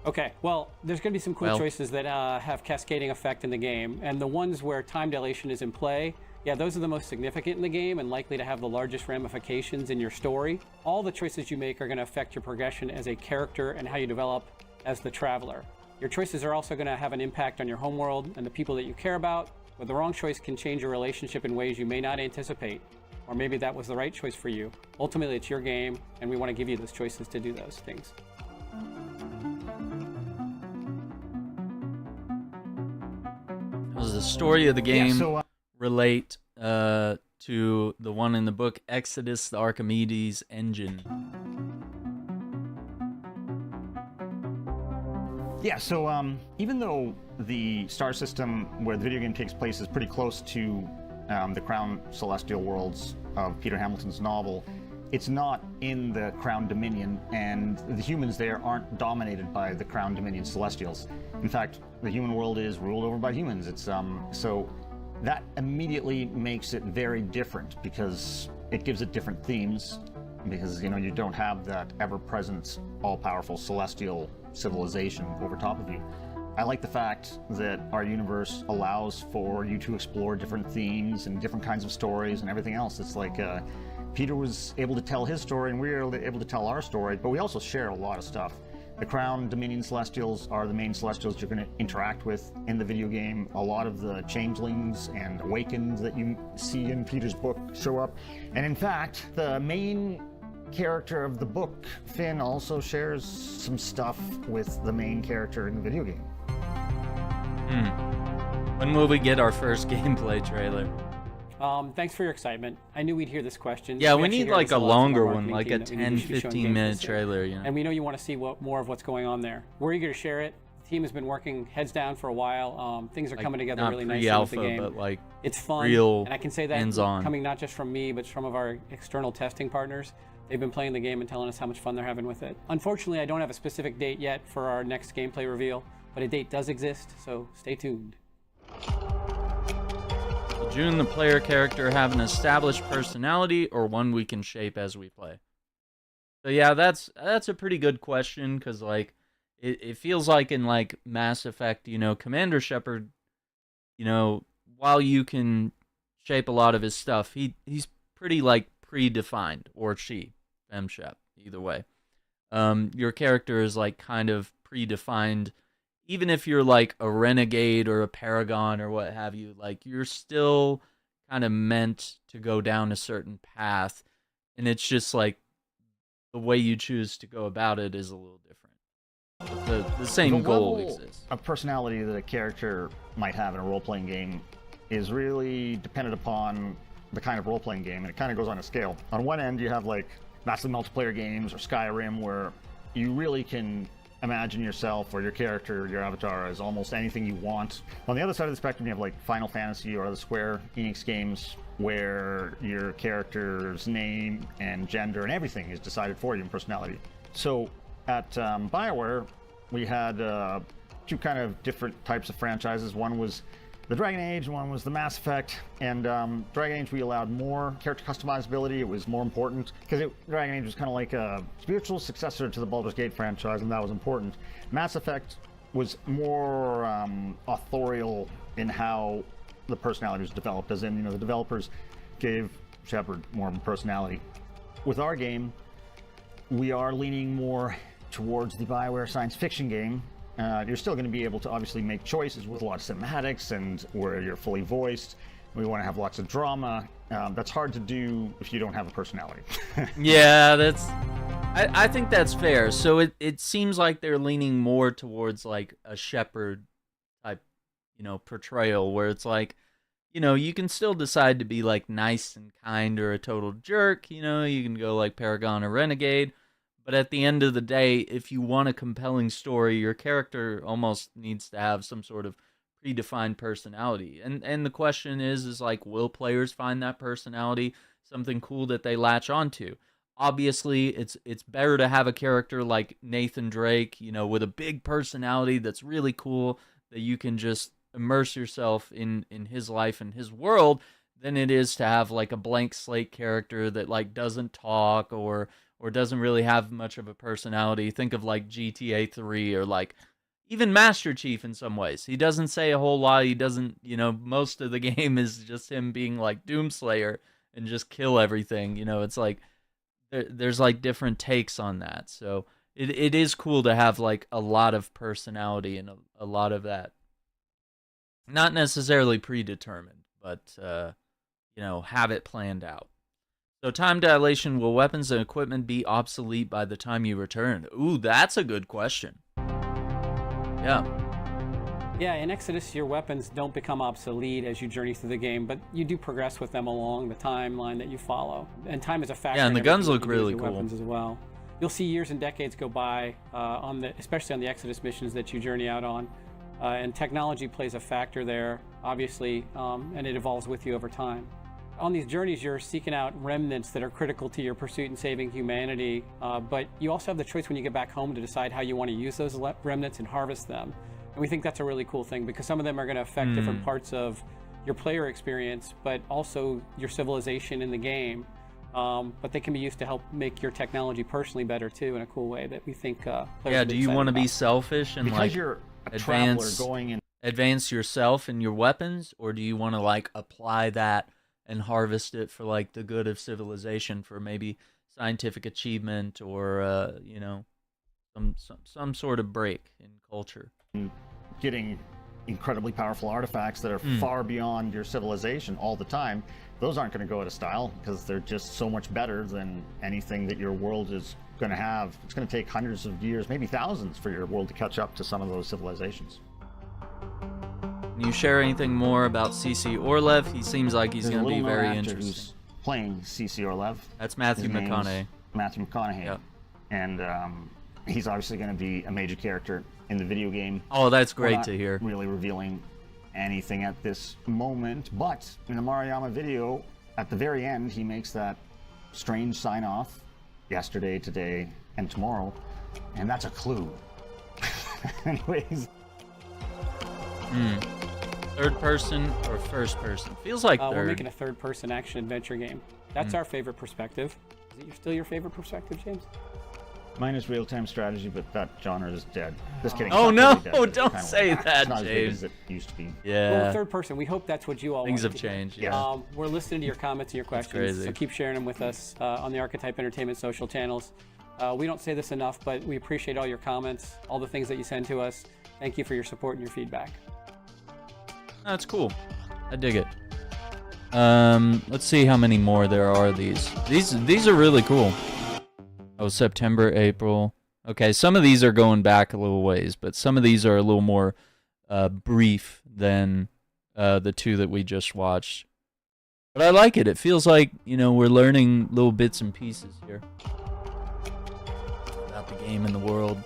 Okay, well, there's going to be some cool choices that have cascading effect in the game, and the ones where time dilation is in play, yeah, those are the most significant in the game and likely to have the largest ramifications in your story. All the choices you make are going to affect your progression as a character and how you develop as the traveler. Your choices are also going to have an impact on your homeworld and the people that you care about, but the wrong choice can change your relationship in ways you may not anticipate, or maybe that was the right choice for you. Ultimately, it's your game, and we want to give you those choices to do those things. Does the story of the game relate to the one in the book, Exodus, the Archimedes engine? Yeah, so even though the star system where the video game takes place is pretty close to the Crown Celestial worlds of Peter Hamilton's novel, it's not in the Crown Dominion, and the humans there aren't dominated by the Crown Dominion Celestials. In fact, the human world is ruled over by humans. It's so that immediately makes it very different, because it gives it different themes, because, you know, you don't have that ever-present, all-powerful celestial civilization over top of you. I like the fact that our universe allows for you to explore different themes and different kinds of stories and everything else. It's like Peter was able to tell his story and we were able to tell our story, but we also share a lot of stuff. The Crown Dominion Celestials are the main Celestials you're going to interact with in the video game. A lot of the Changelings and Awakens that you see in Peter's book show up. And in fact, the main character of the book, Finn, also shares some stuff with the main character in the video game. When will we get our first gameplay trailer? Thanks for your excitement. I knew we'd hear this question. Yeah, we need like a longer one, like a 10-15 minute trailer, you know. And we know you want to see more of what's going on there. We're eager to share it. The team has been working heads down for a while. Things are coming together really nicely with the game. But like it's fun, real and I can say that hands-on. Coming not just from me, but from of our external testing partners. They've been playing the game and telling us how much fun they're having with it. Unfortunately, I don't have a specific date yet for our next gameplay reveal, but a date does exist, so stay tuned. Will June, the player character, have an established personality or one we can shape as we play? So yeah, that's a pretty good question, because like it feels like in like Mass Effect, you know, Commander Shepard, you know, while you can shape a lot of his stuff, he's pretty like predefined, or she, Femshep, either way. Your character is like kind of predefined. Even if you're like a renegade or a paragon or what have you, like you're still kind of meant to go down a certain path, and it's just like the way you choose to go about it is a little different. But the same goal exists. A personality that a character might have in a role-playing game is really dependent upon the kind of role-playing game, and it kind of goes on a scale. On one end, you have like massive multiplayer games or Skyrim, where you really can imagine yourself or your character, your avatar, as almost anything you want. On the other side of the spectrum, you have like Final Fantasy or the Square Enix games, where your character's name and gender and everything is decided for you in personality. So at BioWare, we had two kind of different types of franchises. One was the Dragon Age, one was the Mass Effect, and Dragon Age we allowed more character customizability. It was more important, because Dragon Age was kind of like a spiritual successor to the Baldur's Gate franchise, and that was important. Mass Effect was more authorial in how the personality was developed, as in, you know, the developers gave Shepard more of a personality. With our game, we are leaning more towards the BioWare science fiction game. You're still going to be able to obviously make choices with a lot of cinematics and where you're fully voiced. We want to have lots of drama. That's hard to do if you don't have a personality. Yeah, I think that's fair. So it seems like they're leaning more towards like a Shepard type, you know, portrayal, where it's like, you know, you can still decide to be like nice and kind or a total jerk. You know, you can go like Paragon or Renegade. But at the end of the day, if you want a compelling story, your character almost needs to have some sort of predefined personality. And the question is like, will players find that personality something cool that they latch onto? Obviously, it's better to have a character like Nathan Drake, you know, with a big personality that's really cool, that you can just immerse yourself in his life and his world, than it is to have like a blank slate character that like doesn't talk or doesn't really have much of a personality. Think of like GTA 3 or like even Master Chief in some ways. He doesn't say a whole lot. He doesn't, you know, most of the game is just him being like Doomslayer and just kill everything. You know, it's like there's like different takes on that. So it is cool to have like a lot of personality and a lot of that. Not necessarily predetermined, but, you know, have it planned out. So time dilation, will weapons and equipment be obsolete by the time you return? Ooh, that's a good question. Yeah. Yeah, in Exodus, your weapons don't become obsolete as you journey through the game, but you do progress with them along the timeline that you follow. And time is a factor. Yeah, and the guns look really cool. Weapons as well. You'll see years and decades go by, especially on the Exodus missions that you journey out on. And technology plays a factor there, obviously, and it evolves with you over time. On these journeys, you're seeking out remnants that are critical to your pursuit in saving humanity, but you also have the choice when you get back home to decide how you want to use those remnants and harvest them. And we think that's a really cool thing, because some of them are going to affect different parts of your player experience, but also your civilization in the game. But they can be used to help make your technology personally better too, in a cool way that we think players Yeah, do you want to be selfish and because like you're a traveler advance yourself and your weapons, or do you want to like apply that and harvest it for like the good of civilization, for maybe scientific achievement or you know, some sort of break in culture. Getting incredibly powerful artifacts that are far beyond your civilization all the time, those aren't going to go out of style because they're just so much better than anything that your world is going to have. It's going to take hundreds of years, maybe thousands, for your world to catch up to some of those civilizations. Can you share anything more about CC Orlev? He seems like he's going to be very interesting. Who's playing CC Orlev. That's Matthew McConaughey. Matthew McConaughey. Yep. And he's obviously going to be a major character in the video game. Oh, that's great to hear. Really revealing anything at this moment, but in the Maruyama video, at the very end, he makes that strange sign-off, yesterday, today, and tomorrow, and that's a clue. Anyways. Third person or first person? Feels like third. We're making a third person action adventure game. That's our favorite perspective. Is it still your favorite perspective, James? Mine is real-time strategy, but that genre is dead. Just kidding. Oh no! Really Don't say that, it's not James. as big as it used to be. Yeah. Well, third person. We hope that's what you all Things want have to hear. changed. Yeah. We're listening to your comments and your questions, so keep sharing them with us on the Archetype Entertainment social channels. We don't say this enough, but we appreciate all your comments, all the things that you send to us. Thank you for your support and your feedback. That's cool. I dig it. Let's see how many more there are of these. These are really cool. Oh, September, April. Okay, some of these are going back a little ways, but some of these are a little more brief than the two that we just watched. But I like it. It feels like, you know, we're learning little bits and pieces here about the game and the world.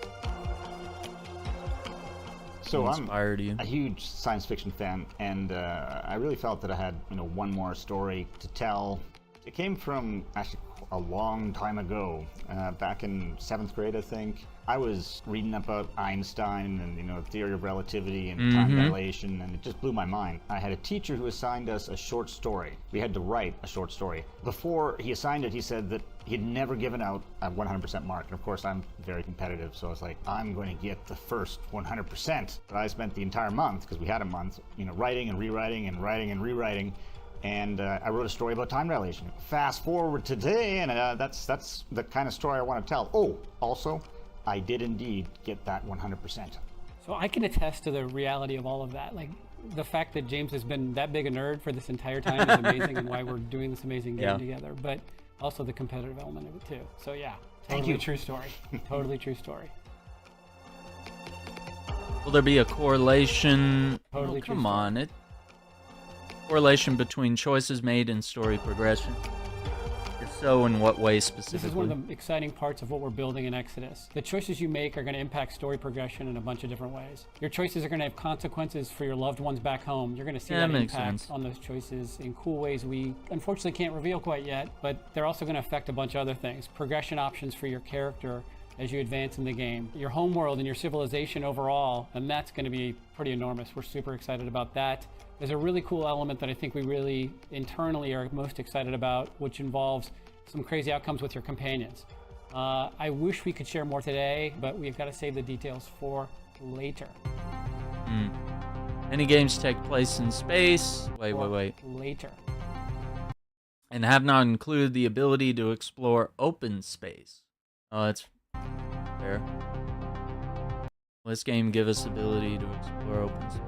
So I'm you? a huge science fiction fan, and I really felt that I had, one more story to tell. It came from actually a long time ago, back in 7th grade, I think. I was reading about Einstein and, theory of relativity and time dilation, and it just blew my mind. I had a teacher who assigned us a short story. We had to write a short story. Before he assigned it, he said that he'd never given out a 100% mark. And of course, I'm very competitive, so I was like, I'm going to get the first 100%. But I spent the entire month, because we had a month, writing and rewriting and writing and rewriting. And I wrote a story about time dilation. Fast forward to today, and that's the kind of story I want to tell. Oh, also, I did indeed get that 100%. So I can attest to the reality of all of that. Like, the fact that James has been that big a nerd for this entire time is amazing, and why we're doing this amazing game together. But also the competitive element of it too. So yeah, totally true story. Totally true story. Will there be a correlation? Totally come on, correlation between choices made and story progression? If so, in what way specifically? This is one of the exciting parts of what we're building in Exodus. The choices you make are going to impact story progression in a bunch of different ways. Your choices are going to have consequences for your loved ones back home. You're going to see that impact on those choices in cool ways we unfortunately can't reveal quite yet, but they're also going to affect a bunch of other things. Progression options for your character as you advance in the game, your home world and your civilization overall, and that's going to be pretty enormous. We're super excited about that. There's a really cool element that I think we really internally are most excited about, which involves some crazy outcomes with your companions. I wish we could share more today, but we've got to save the details for later. Any games take place in space? Wait. Later. And have not included the ability to explore open space. Oh, that's fair. Will this game give us the ability to explore open space?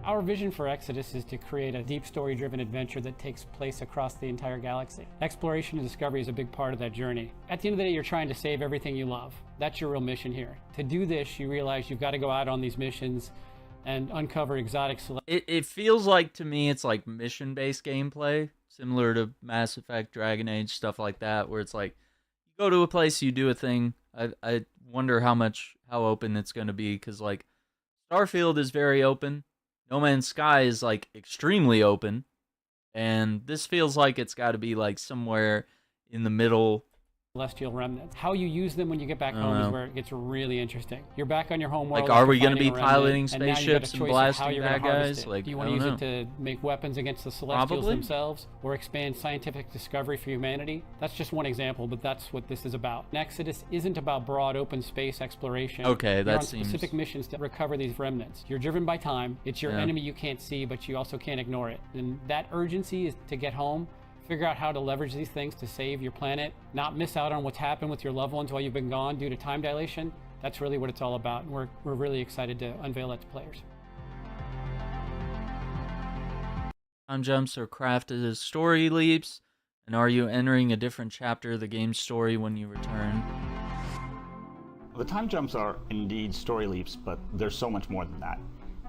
Our vision for Exodus is to create a deep story-driven adventure that takes place across the entire galaxy. Exploration and discovery is a big part of that journey. At the end of the day, you're trying to save everything you love. That's your real mission here. To do this, you realize you've got to go out on these missions and uncover exotic It feels like, to me, it's like mission-based gameplay, similar to Mass Effect, Dragon Age, stuff like that, where it's like, you go to a place, you do a thing. I wonder how open it's going to be, because, like, Starfield is very open. No Man's Sky is, like, extremely open, and this feels like it's got to be, like, somewhere in the middle. Celestial remnants. How you use them when you get back home is where it gets really interesting. You're back on your home world. Like, are we going to be piloting spaceships and blasting bad guys? Like, do you want to use it to make weapons against the Celestials themselves, or expand scientific discovery for humanity? That's just one example, but that's what this is about. Exodus isn't about broad open space exploration. Okay, You're on specific missions to recover these remnants. You're driven by time. It's your enemy you can't see, but you also can't ignore it. And that urgency is to get home. Figure out how to leverage these things to save your planet, not miss out on what's happened with your loved ones while you've been gone due to time dilation, That's really what it's all about, and we're really excited to unveil that to players. Time jumps are crafted as story leaps, and are you entering a different chapter of the game's story when you return? The time jumps are indeed story leaps, but there's so much more than that.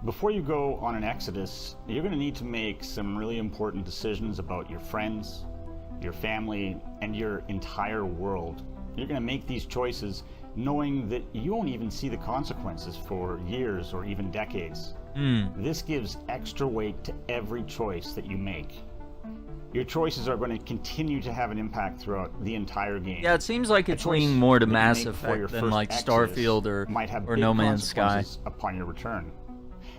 Before you go on an exodus, you're going to need to make some really important decisions about your friends, your family, and your entire world. You're going to make these choices knowing that you won't even see the consequences for years or even decades. This gives extra weight to every choice that you make. Your choices are going to continue to have an impact throughout the entire game. Yeah, it seems like it's leaning more to Mass Effect than like Starfield or No Man's Sky. Upon your return.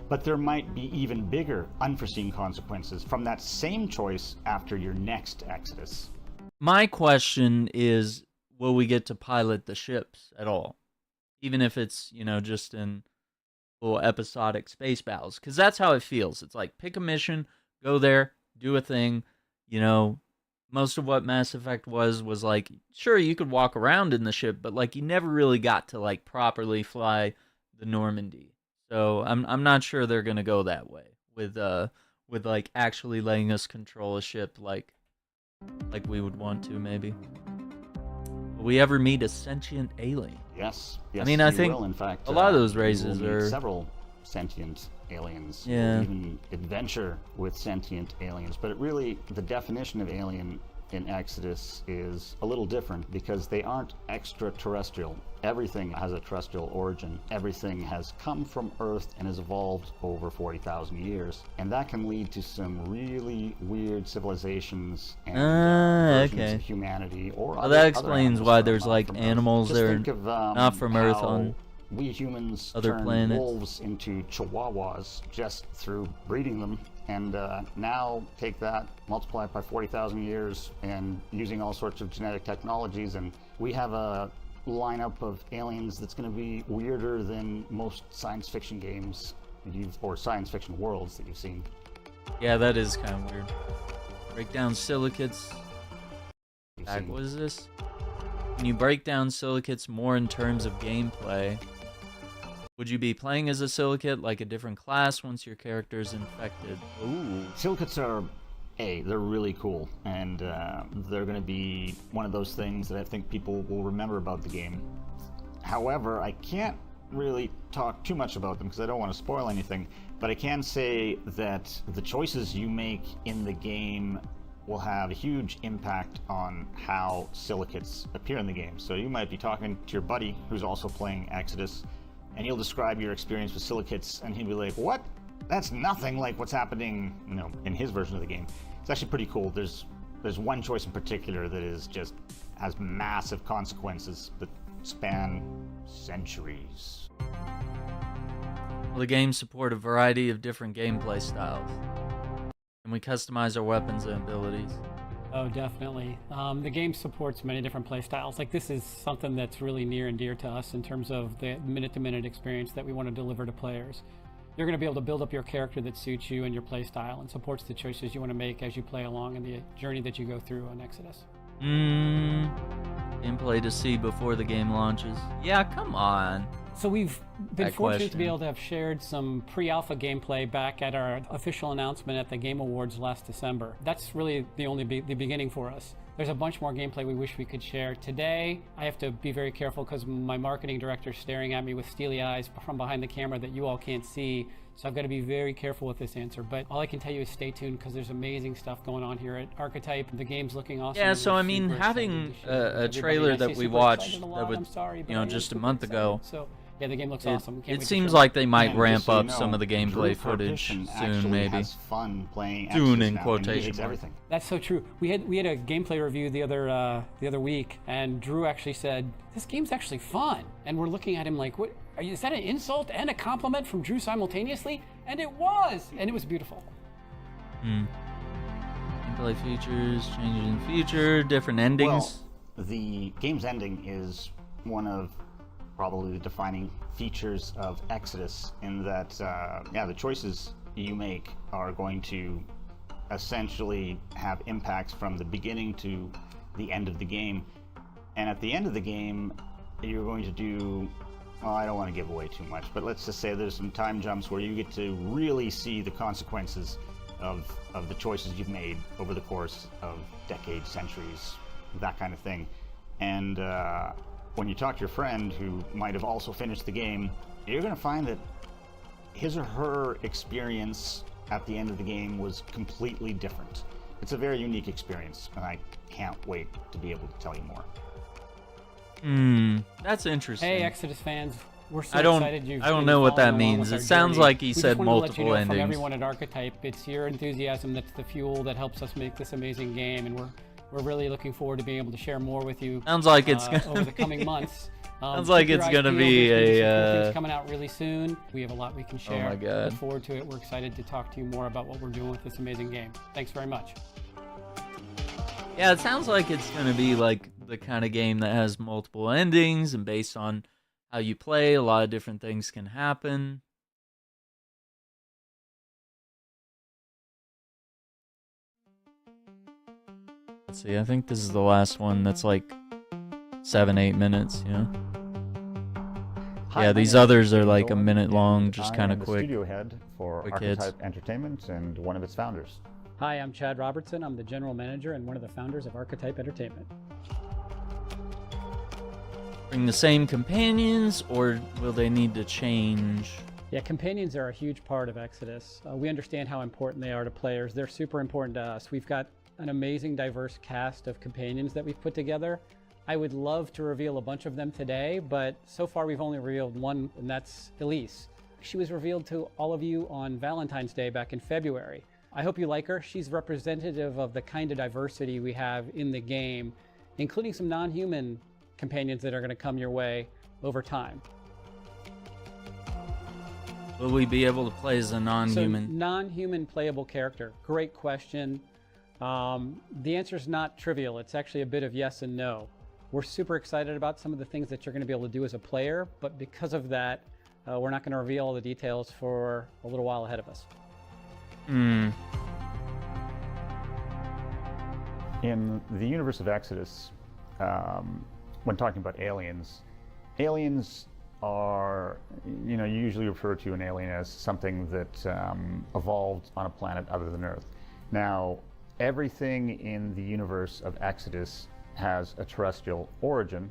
But there might be even bigger unforeseen consequences from that same choice after your next exodus. My question is, will we get to pilot the ships at all? Even if it's, just in little episodic space battles. Because that's how it feels. It's like, pick a mission, go there, do a thing. Most of what Mass Effect was like, sure, you could walk around in the ship, but like you never really got to like properly fly the Normandy. So I'm not sure they're gonna go that way with like actually letting us control a ship like we would want to maybe. Will we ever meet a sentient alien? Yes. I mean, I think will, in fact, a lot of those races you will meet are several sentient aliens. Yeah. Even adventure with sentient aliens. But the definition of alien in Exodus is a little different because they aren't extraterrestrial. Everything has a terrestrial origin. Everything has come from Earth and has evolved over 40,000 years. And that can lead to some really weird civilizations and versions of humanity. Or that explains why there's like animals that are not from Earth on we humans other turn planets. Wolves into chihuahuas just through breeding them, and now take that, multiply it by 40,000 years, and using all sorts of genetic technologies, and we have a lineup of aliens that's going to be weirder than most science fiction games or science fiction worlds that you've seen. Yeah, that is kind of weird. Break down silicates. What is this? When you break down silicates more in terms of gameplay, would you be playing as a silicate, like a different class, once your character is infected? Ooh. Silicates are, they're really cool, and they're going to be one of those things that I think people will remember about the game. However, I can't really talk too much about them because I don't want to spoil anything, but I can say that the choices you make in the game will have a huge impact on how silicates appear in the game. So you might be talking to your buddy who's also playing Exodus, and you'll describe your experience with silicates, and he'll be like, what? That's nothing like what's happening, in his version of the game. It's actually pretty cool. There's one choice in particular that has massive consequences that span centuries. Will the game support a variety of different gameplay styles? Can we customize our weapons and abilities? Oh, definitely. The game supports many different play styles. Like, this is something that's really near and dear to us in terms of the minute-to-minute experience that we want to deliver to players. You're going to be able to build up your character that suits you and your play style and supports the choices you want to make as you play along in the journey that you go through on Exodus. Gameplay to see before the game launches. Yeah, come on. So we've been fortunate to be able to have shared some pre-alpha gameplay back at our official announcement at the Game Awards last December. That's really the beginning for us. There's a bunch more gameplay we wish we could share. Today, I have to be very careful because my marketing director's staring at me with steely eyes from behind the camera that you all can't see. So I've got to be very careful with this answer. But all I can tell you is stay tuned because there's amazing stuff going on here at Archetype. The game's looking awesome. Yeah, so I mean, having a trailer that we watched that was, just a month ago. So yeah, the game looks awesome. It seems like they might ramp up some of the gameplay footage soon, maybe. Has fun playing soon in quotation marks. That's so true. We had a gameplay review the other week, and Drew actually said this game's actually fun, and we're looking at him like, what? Is that an insult and a compliment from Drew simultaneously? And it was beautiful. Gameplay features, changes in future, different endings. Well, the game's ending is one of probably the defining features of Exodus in that, the choices you make are going to essentially have impacts from the beginning to the end of the game. And at the end of the game, you're going to do well, I don't want to give away too much, but let's just say there's some time jumps where you get to really see the consequences of the choices you've made over the course of decades, centuries, that kind of thing. And when you talk to your friend who might have also finished the game, you're going to find that his or her experience at the end of the game was completely different. It's a very unique experience, and I can't wait to be able to tell you more. That's interesting. Hey, Exodus fans. We're so I don't know what that means. It sounds like he said multiple endings. From everyone at Archetype, it's your enthusiasm that's the fuel that helps us make this amazing game, and we're really looking forward to being able to share more with you. Sounds like it's gonna over the coming months. Sounds like it's gonna be things coming out really soon. We have a lot we can share. Oh my God. Look forward to it. We're excited to talk to you more about what we're doing with this amazing game. Thanks very much. Yeah, it sounds like it's gonna be like the kind of game that has multiple endings, and based on how you play, a lot of different things can happen. Let's see, I think this is the last one that's like 7-8 minutes, yeah. Hi, Yeah, these others are like a minute long, just kind of quick. I'm the studio head for quick Archetype hits. Entertainment and one of its founders. Hi, I'm Chad Robertson. I'm the general manager and one of the founders of Archetype Entertainment. Bring the same companions, or will they need to change? Yeah, companions are a huge part of Exodus. We understand how important they are to players. They're super important to us. We've got an amazing, diverse cast of companions that we've put together. I would love to reveal a bunch of them today, but so far we've only revealed one, and that's Elise. She was revealed to all of you on Valentine's Day back in February. I hope you like her. She's representative of the kind of diversity we have in the game, including some non-human companions that are going to come your way over time. Will we be able to play as a non-human? So, non-human playable character. Great question. The answer is not trivial. It's actually a bit of yes and no. We're super excited about some of the things that you're going to be able to do as a player, but because of that, we're not going to reveal all the details for a little while ahead of us. In the universe of Exodus, when talking about aliens, aliens are, you usually refer to an alien as something that evolved on a planet other than Earth. Now, everything in the universe of Exodus has a terrestrial origin.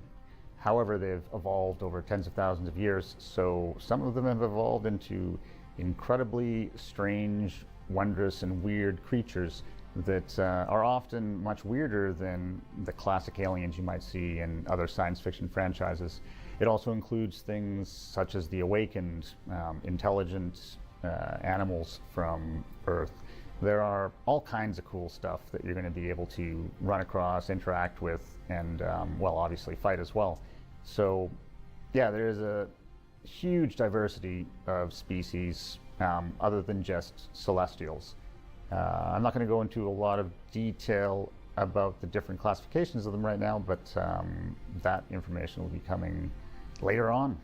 However, they've evolved over tens of thousands of years, so some of them have evolved into incredibly strange, wondrous, and weird creatures that are often much weirder than the classic aliens you might see in other science fiction franchises. It also includes things such as the awakened, intelligent animals from Earth. There are all kinds of cool stuff that you're going to be able to run across, interact with, and, well, obviously fight as well. So, yeah, there is a huge diversity of species other than just celestials. I'm not going to go into a lot of detail about the different classifications of them right now, but that information will be coming later on.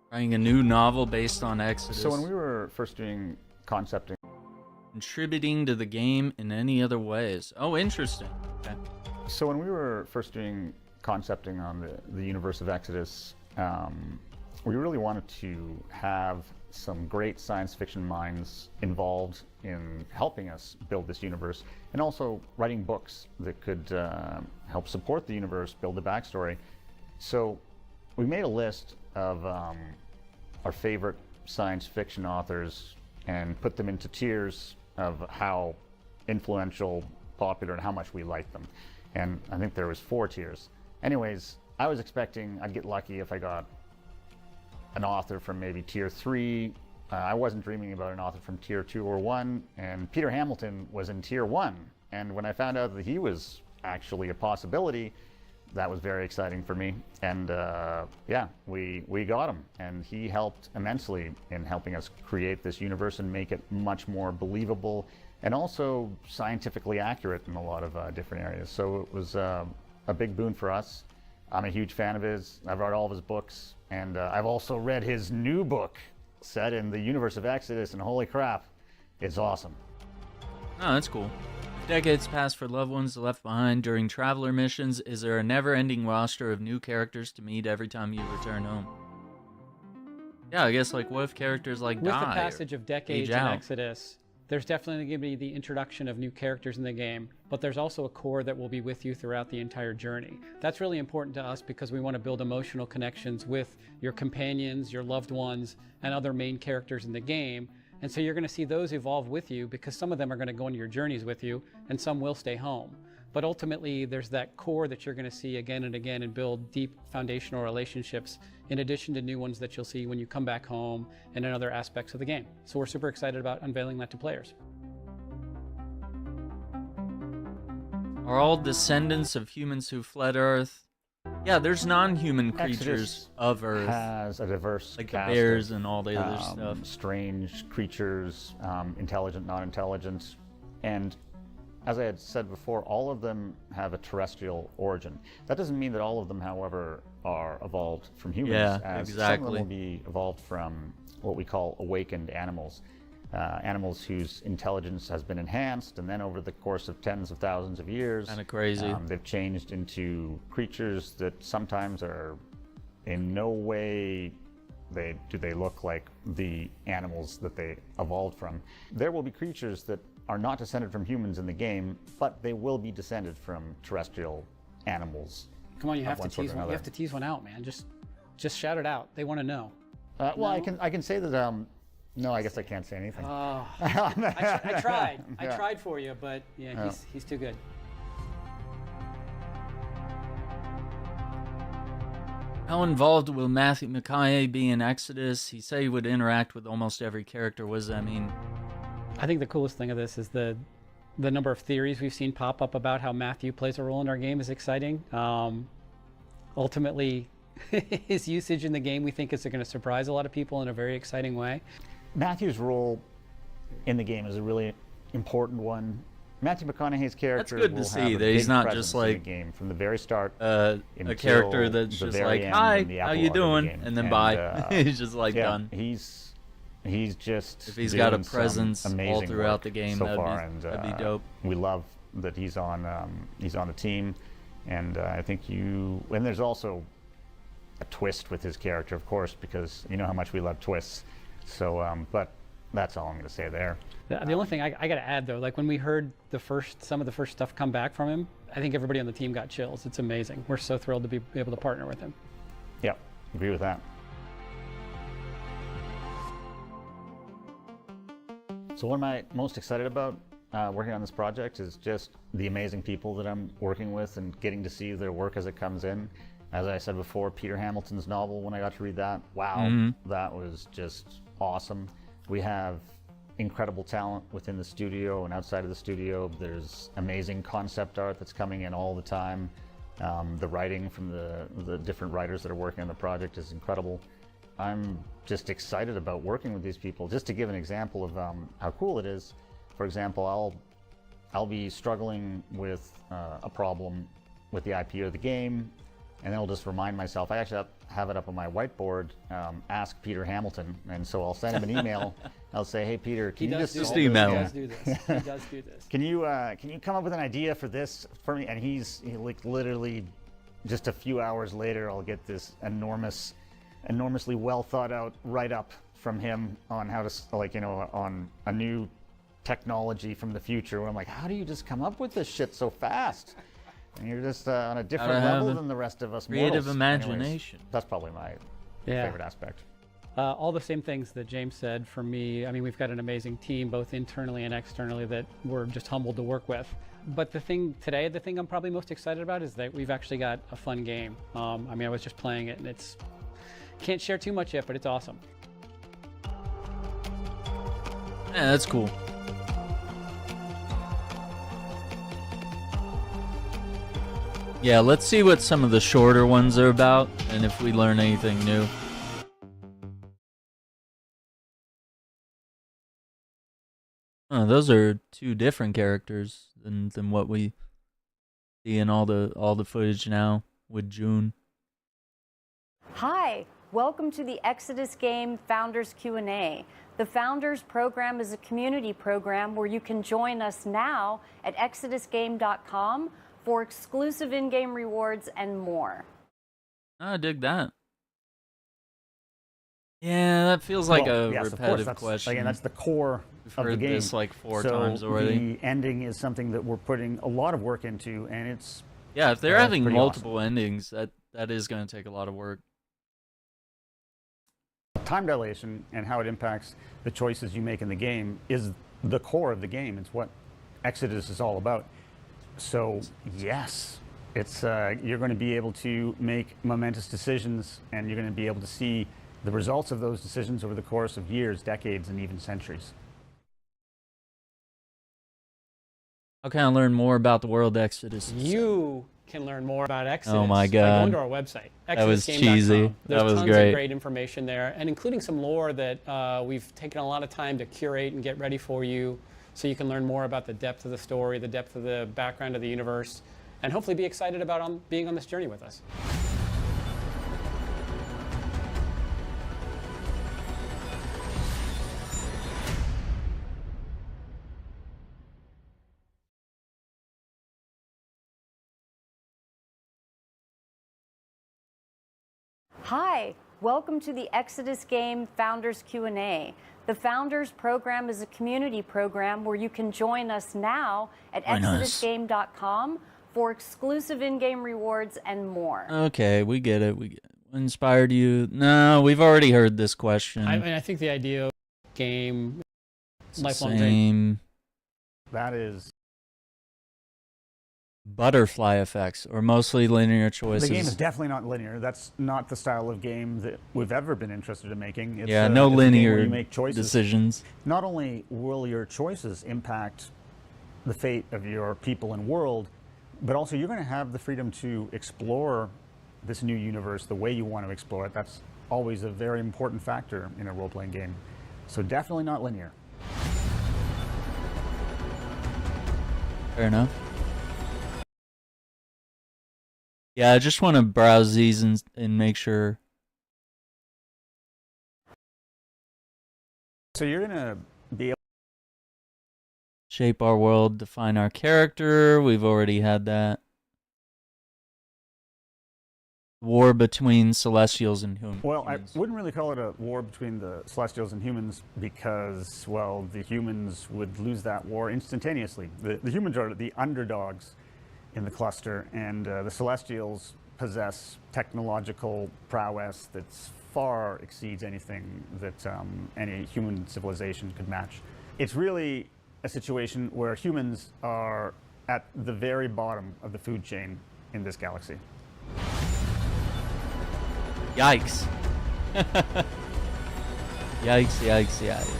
Writing a new novel based on Exodus. So when we were first doing concepting... Contributing to the game in any other ways. Oh, interesting. Okay. So when we were first doing concepting on the universe of Exodus, we really wanted to have some great science fiction minds involved in helping us build this universe, and also writing books that could help support the universe, build the backstory. So we made a list of our favorite science fiction authors and put them into tiers of how influential, popular, and how much we like them. And I think there was 4 tiers. Anyways, I was expecting I'd get lucky if I got an author from maybe tier 3. I wasn't dreaming about an author from tier 2 or 1, and Peter Hamilton was in tier 1. And when I found out that he was actually a possibility, that was very exciting for me. And yeah, we got him, and he helped immensely in helping us create this universe and make it much more believable and also scientifically accurate in a lot of different areas. So it was a big boon for us. I'm a huge fan of his. I've read all of his books, and I've also read his new book set in the universe of Exodus, and holy crap, it's awesome. Oh, that's cool. Decades pass for loved ones left behind during traveler missions. Is there a never-ending roster of new characters to meet every time you return home? Yeah, I guess, like, what if characters, like, With die? the passage of decades age in out? Exodus, there's definitely going to be the introduction of new characters in the game, but there's also a core that will be with you throughout the entire journey. That's really important to us because we want to build emotional connections with your companions, your loved ones, and other main characters in the game. And so you're going to see those evolve with you because some of them are going to go on your journeys with you and some will stay home. But ultimately, there's that core that you're going to see again and again and build deep foundational relationships in addition to new ones that you'll see when you come back home and in other aspects of the game. So we're super excited about unveiling that to players. Are all descendants of humans who fled Earth? Yeah, there's non-human creatures Exodus of Earth. has a diverse like the cast bears of, and all the other stuff. strange creatures, intelligent, non-intelligent, and as I had said before, all of them have a terrestrial origin. That doesn't mean that all of them, however, are evolved from humans. Yeah, as exactly. Some of them will be evolved from what we call awakened animals. Animals whose intelligence has been enhanced, and then over the course of tens of thousands of years, Kinda crazy. They've changed into creatures that sometimes are in no way do they look like the animals that they evolved from. There will be creatures that are not descended from humans in the game, but they will be descended from terrestrial animals. Come on, you of have to one sort or tease one. You another. have to tease one out, man. Just shout it out. They want to know. Well, I can say that. No, I guess I can't say anything. Oh, I tried. I Yeah. tried for you, but yeah, he's too good. How involved will Matthew McConaughey be in Exodus? He said he would interact with almost every character. What does that mean? I think the coolest thing of this is the number of theories we've seen pop up about how Matthew plays a role in our game is exciting. Ultimately, his usage in the game we think is going to surprise a lot of people in a very exciting way. Matthew's role in the game is a really important one. Matthew McConaughey's character good to will see have a that he's big not presence just in like, the game from the very start. A until character that's the just very like, end "Hi, and the how you epilogue of the doing?" game. And then bye. He's just like, yeah, done. He's just If he's got a doing some presence all amazing throughout work the game, so that'd far, be- and that'd be dope. We love that he's on the team, and I think and there's also a twist with his character, of course, because you know how much we love twists. So, but that's all I'm going to say there. The only thing I got to add though, like when we heard some of the first stuff come back from him, I think everybody on the team got chills. It's amazing. We're so thrilled to be able to partner with him. Yeah, agree with that. So what am I most excited about working on this project is just the amazing people that I'm working with and getting to see their work as it comes in. As I said before, Peter Hamilton's novel, when I got to read that, wow, that was just awesome. We have incredible talent within the studio and outside of the studio. There's amazing concept art that's coming in all the time. The writing from the different writers that are working on the project is incredible. I'm just excited about working with these people. Just to give an example of how cool it is, for example, I'll be struggling with a problem with the IP of the game, and then I'll just remind myself, I actually have it up on my whiteboard, ask Peter Hamilton, and so I'll send him an email. I'll say, hey Peter, can you just email him? He does do this. He does do this. Can you come up with an idea for this for me? And he like literally just a few hours later, I'll get this enormously well thought out write-up from him on how to, like, you know, on a new technology from the future. Where I'm like, how do you just come up with this shit so fast? And you're just on a different level than the rest of us creative mortals. imagination. Anyways, that's probably my favorite aspect. All the same things that James said for me. I mean, we've got an amazing team, both internally and externally, that we're just humbled to work with. But the thing I'm probably most excited about is that we've actually got a fun game. I mean, I was just playing it, and can't share too much yet, but it's awesome. Yeah, that's cool. Yeah, let's see what some of the shorter ones are about, and if we learn anything new. Oh, those are two different characters than what we see in all the footage now with June. Hi, welcome to the Exodus Game Founders Q&A. The Founders Program is a community program where you can join us now at exodusgame.com for exclusive in-game rewards and more. I dig that. Yeah, that feels like a yes, repetitive of course, question. Again, that's the core We've of the heard game. this like 4 times already. The ending is something that we're putting a lot of work into, and it's yeah. If they're having multiple awesome. endings, that is going to take a lot of work. Time dilation and how it impacts the choices you make in the game is the core of the game. It's what Exodus is all about. So yes, it's you're going to be able to make momentous decisions, and you're going to be able to see the results of those decisions over the course of years, decades, and even centuries. How can I learn more about the world Exodus? You can learn more about Exodus oh my God. by going to our website, That was exodusgame.com. cheesy. There's that was tons great. of great information there, and including some lore that we've taken a lot of time to curate and get ready for you, so you can learn more about the depth of the story, the depth of the background of the universe, and hopefully be excited about being on this journey with us. Hi, welcome to the Exodus Game Founders Q&A. The Founders Program is a community program where you can join us now at exodusgame.com for exclusive in-game rewards and more. Okay, we get it. We get it. What inspired you? No, we've already heard this question. I mean, I think the idea of game, lifelong Same. That is butterfly effects, or mostly linear choices. The game is definitely not linear. That's not the style of game that we've ever been interested in making. It's, yeah, no it's linear you make choices. decisions. Not only will your choices impact the fate of your people and world, but also you're going to have the freedom to explore this new universe the way you want to explore it. That's always a very important factor in a role-playing game. So definitely not linear. Fair enough. Yeah, I just want to browse these and make sure. So you're going to be able to shape our world, define our character. We've already had that. War between Celestials and humans. Well, I wouldn't really call it a war between the Celestials and humans because, well, the humans would lose that war instantaneously. The humans are the underdogs in the cluster, and the Celestials possess technological prowess that far exceeds anything that any human civilization could match. It's really a situation where humans are at the very bottom of the food chain in this galaxy. Yikes. Yikes, yikes, yikes.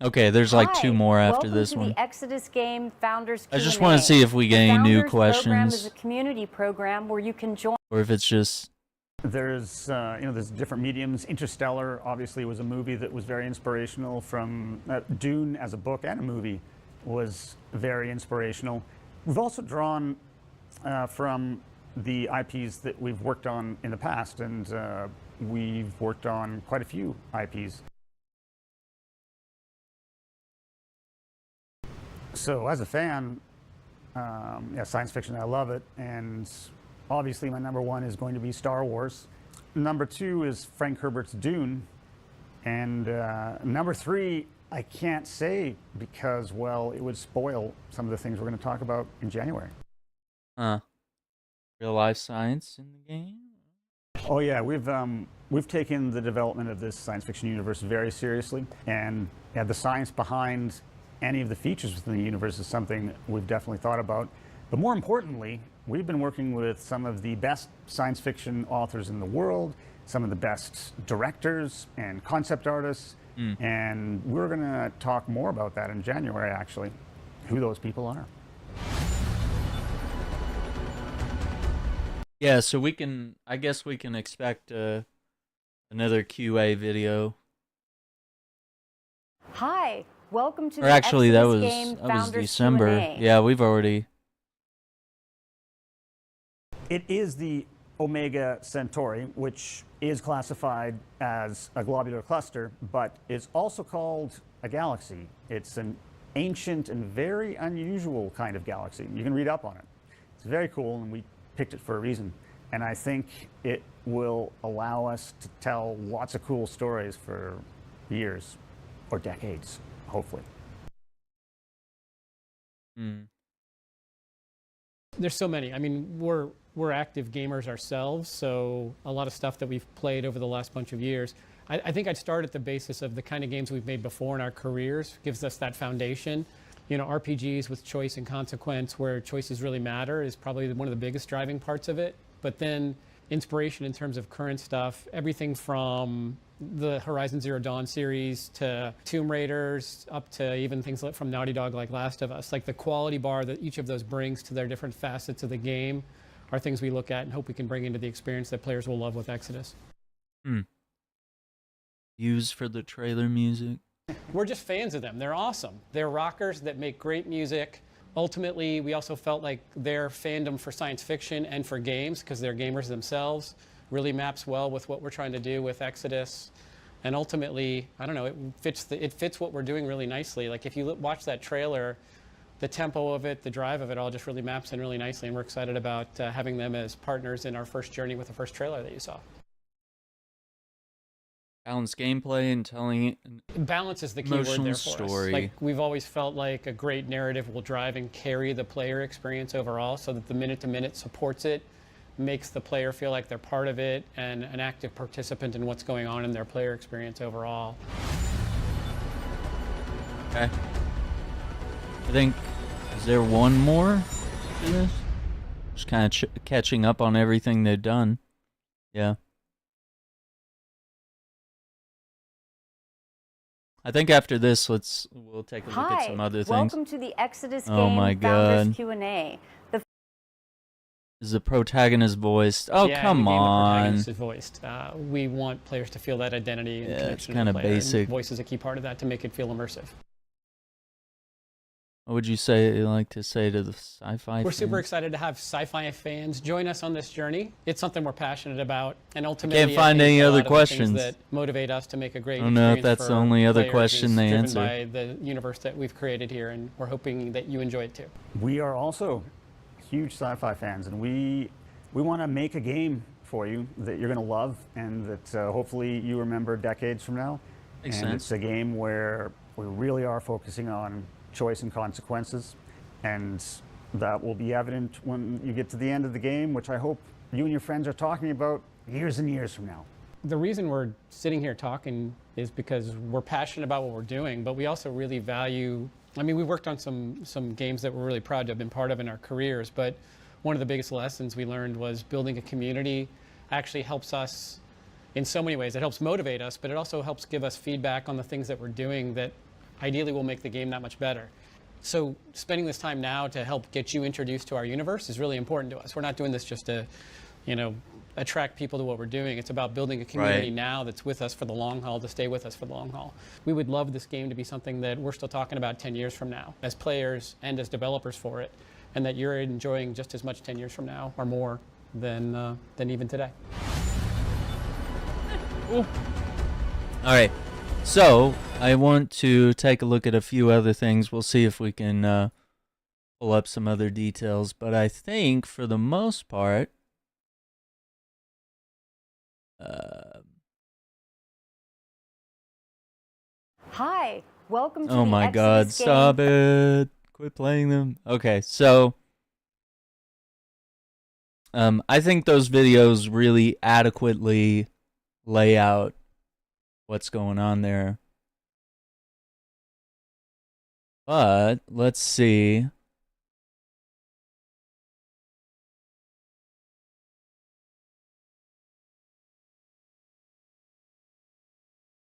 Okay, there's like two more after this one. Welcome to the Exodus Game Founders Q&A. I just want to see if we get any new questions. The Founders Program is a community program where you can join. Or if it's just... There's, there's different mediums. Interstellar, obviously, was a movie that was very inspirational. From Dune as a book and a movie was very inspirational. We've also drawn from the IPs that we've worked on in the past, and we've worked on quite a few IPs. So as a fan, science fiction, I love it, and obviously my number one is going to be Star Wars. Number two is Frank Herbert's Dune, and number three, I can't say because, well, it would spoil some of the things we're going to talk about in January. Real life science in the game? Oh yeah, we've taken the development of this science fiction universe very seriously, and the science behind any of the features within the universe is something we've definitely thought about. But more importantly, we've been working with some of the best science fiction authors in the world, some of the best directors and concept artists, and we're going to talk more about that in January, actually, who those people are. Yeah, so I guess we can expect another QA video. Hi, welcome to or actually, the that Exodus Game was Founders December. Q&A. Yeah, we've already It is the Omega Centauri, which is classified as a globular cluster, but it's also called a galaxy. It's an ancient and very unusual kind of galaxy. You can read up on it. It's very cool, and we picked it for a reason. And I think it will allow us to tell lots of cool stories for years or decades, hopefully. There's so many. I mean, we're active gamers ourselves, so a lot of stuff that we've played over the last bunch of years. I think I'd start at the basis of the kind of games we've made before in our careers, gives us that foundation. You know, RPGs with choice and consequence, where choices really matter, is probably one of the biggest driving parts of it. But then inspiration in terms of current stuff, everything from the Horizon Zero Dawn series to Tomb Raiders, up to even things like from Naughty Dog like Last of Us. Like the quality bar that each of those brings to their different facets of the game are things we look at and hope we can bring into the experience that players will love with Exodus. Views for the trailer music. We're just fans of them. They're awesome. They're rockers that make great music. Ultimately, we also felt like their fandom for science fiction and for games, because they're gamers themselves, really maps well with what we're trying to do with Exodus. And ultimately, I don't know, it fits what we're doing really nicely. Like if you watch that trailer, the tempo of it, the drive of it all just really maps in really nicely, and we're excited about having them as partners in our first journey with the first trailer that you saw. Balanced gameplay and telling balance is the key word there for story. us. Like we've always felt like a great narrative will drive and carry the player experience overall, so that the minute-to-minute supports it, makes the player feel like they're part of it and an active participant in what's going on in their player experience overall. Okay. I think, is there one more to this? Just kind of catching up on everything they've done. Yeah. I think after this, we'll take a look at some other things. Welcome to the Exodus Oh Game my Founders God. Q&A. Is the protagonist voiced? Oh, yeah, come the on. protagonist is voiced. We want players to feel that identity and connection to the player. Basic. And voice is a key part of that to make it feel immersive. What would you like to say to the sci-fi We're fans? super excited to have sci-fi fans join us on this journey. It's something we're passionate about, and ultimately, Can't find any other questions that motivate us to make a great I don't know if experience that's for the only other players question is they driven answer. by the universe that we've created here, and we're hoping that you enjoy it too. We are also huge sci-fi fans, and we want to make a game for you that you're going to love, and that hopefully you remember decades from now. Makes and sense. It's a game where we really are focusing on choice and consequences, and that will be evident when you get to the end of the game, which I hope you and your friends are talking about years and years from now. The reason we're sitting here talking is because we're passionate about what we're doing, but we also really value, I mean, we worked on some games that we're really proud to have been part of in our careers, but one of the biggest lessons we learned was building a community actually helps us in so many ways. It helps motivate us, but it also helps give us feedback on the things that we're doing that ideally will make the game that much better. So spending this time now to help get you introduced to our universe is really important to us. We're not doing this just to, attract people to what we're doing. It's about building a community now that's with us for the long haul, to stay with us for the long haul. We would love this game to be something that we're still talking about 10 years from now as players and as developers for it, and that you're enjoying just as much 10 years from now or more than even today. Cool. All right. So I want to take a look at a few other things. We'll see if we can pull up some other details. But I think for the most part, Hi, welcome to oh the my God, Exodus Game. stop it. Quit playing them. Okay, so I think those videos really adequately lay out what's going on there. But let's see.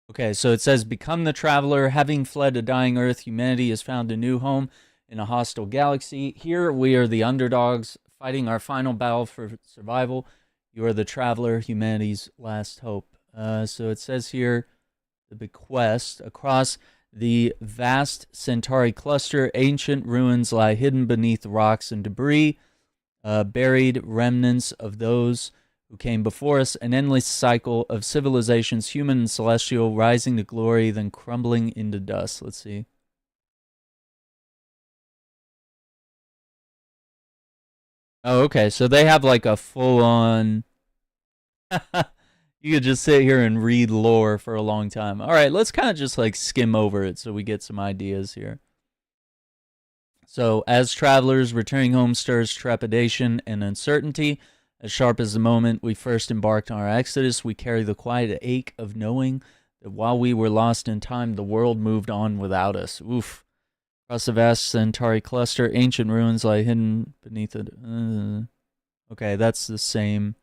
Okay, so it says, become the traveler. Having fled a dying Earth, humanity has found a new home in a hostile galaxy. Here we are the underdogs, fighting our final battle for survival. You are the traveler, humanity's last hope. So it says here, the bequest. Across the vast Centauri cluster, ancient ruins lie hidden beneath rocks and debris. buried remnants of those who came before us, an endless cycle of civilizations, human and celestial, rising to glory, then crumbling into dust. Let's see. Oh, okay, so they have like a full-on... You could just sit here and read lore for a long time. All right, let's kind of just like skim over it so we get some ideas here. So, as travelers, returning home stirs trepidation and uncertainty. As sharp as the moment we first embarked on our exodus, we carry the quiet ache of knowing that while we were lost in time, the world moved on without us. Oof. Across the vast Centauri cluster, ancient ruins lie hidden beneath it. Okay, that's the same.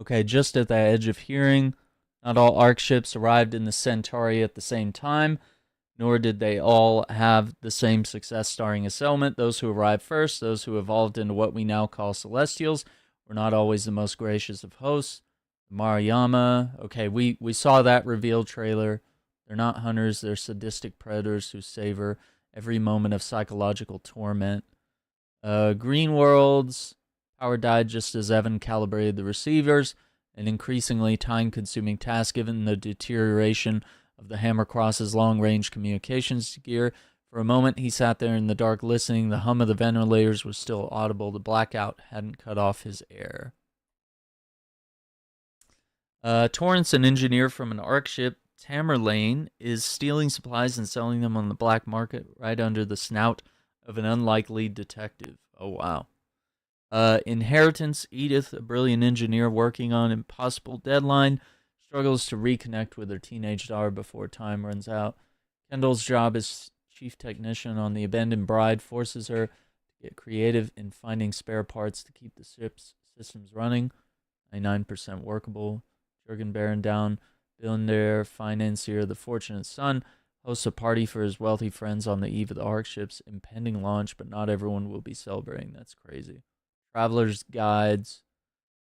Okay, just at the edge of hearing. Not all ARC ships arrived in the Centauri at the same time, nor did they all have the same success starring a settlement. Those who arrived first, those who evolved into what we now call Celestials, were not always the most gracious of hosts. Maruyama, okay, we saw that reveal trailer. They're not hunters, they're sadistic predators who savor every moment of psychological torment. Green Worlds, power died just as Evan calibrated the receivers, an increasingly time-consuming task given the deterioration of the Hammercross's long-range communications gear. For a moment, he sat there in the dark listening. The hum of the ventilators was still audible. The blackout hadn't cut off his air. Torrance, an engineer from an ARC ship, Tamerlane, is stealing supplies and selling them on the black market right under the snout of an unlikely detective. Oh, wow. Inheritance, Edith, a brilliant engineer working on an impossible deadline, struggles to reconnect with her teenage daughter before time runs out. Kendall's job as chief technician on the abandoned bride forces her to get creative in finding spare parts to keep the ship's systems running. 99% workable. Jurgen Barendown, billionaire financier, the fortunate son, hosts a party for his wealthy friends on the eve of the ARC ship's impending launch, but not everyone will be celebrating. That's crazy. Traveler's guides.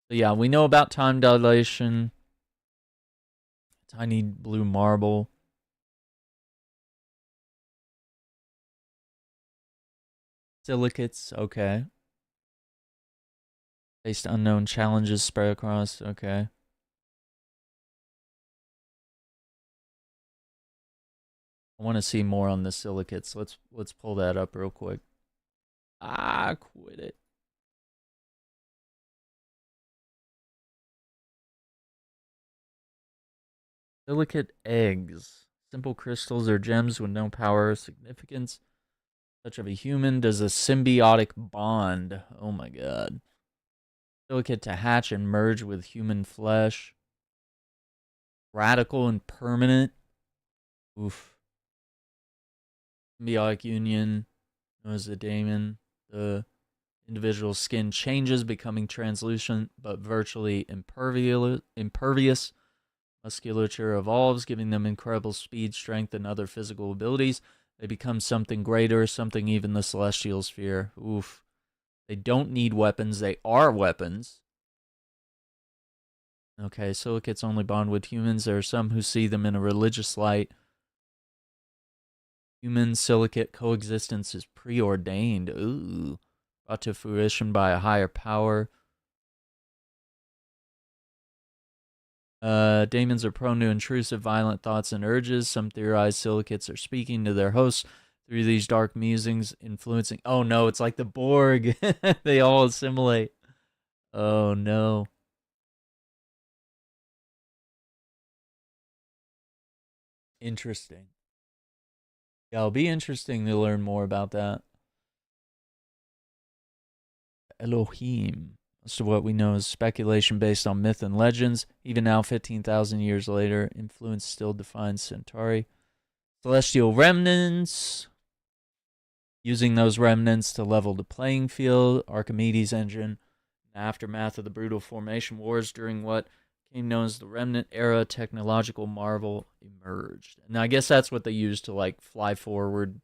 So yeah, we know about time dilation. Tiny blue marble. Silicates, okay. Faced unknown challenges spread across, okay. I want to see more on the silicates. Let's pull that up real quick. Quit it. Silicate eggs. Simple crystals or gems with no power or significance. Such of a human does a symbiotic bond. Oh my god. Silicate to hatch and merge with human flesh. Radical and permanent. Oof. Symbiotic union. Known as the daemon. The individual skin changes, becoming translucent but virtually impervious. Musculature evolves, giving them incredible speed, strength, and other physical abilities. They become something greater, something even the Celestials fear. Oof. They don't need weapons. They are weapons. Okay, silicates only bond with humans. There are some who see them in a religious light. Human-silicate coexistence is preordained. Ooh. Brought to fruition by a higher power. Daemons are prone to intrusive, violent thoughts and urges. Some theorize silicates are speaking to their hosts through these dark musings, influencing... Oh no, it's like the Borg. They all assimilate. Oh no. Interesting. Yeah, it'll be interesting to learn more about that. Elohim. Most of what we know is speculation based on myth and legends. Even now, 15,000 years later, influence still defines Centauri. Celestial remnants. Using those remnants to level the playing field. Archimedes' engine. In the aftermath of the brutal formation wars during what became known as the Remnant Era, technological marvel emerged. And I guess that's what they used to, like, fly forward,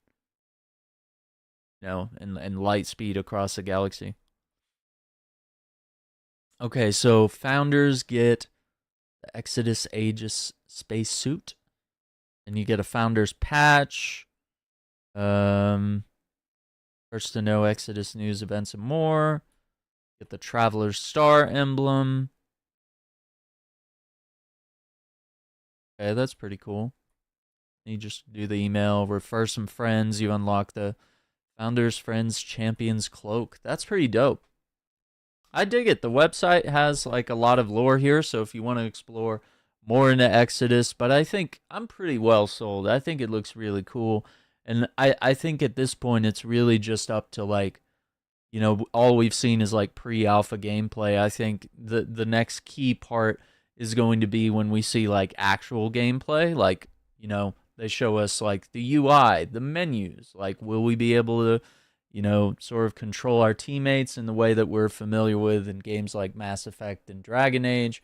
you know, and light speed across the galaxy. Okay, so founders get the Exodus Aegis spacesuit, and you get a founder's patch. First First to know Exodus news, events, and more. Get the Traveler's Star emblem. Okay, that's pretty cool. You just do the email, refer some friends, you unlock the Founders Friends Champions Cloak. That's pretty dope. I dig it. The website has like a lot of lore here, so if you want to explore more into Exodus, but I think I'm pretty well sold. I think it looks really cool. And I think at this point it's really just up to like, you know, all we've seen is like pre-alpha gameplay. I think the next key part is going to be when we see like actual gameplay, like, you know, they show us like the UI, the menus, like will we be able to, you know, sort of control our teammates in the way that we're familiar with in games like Mass Effect and Dragon Age?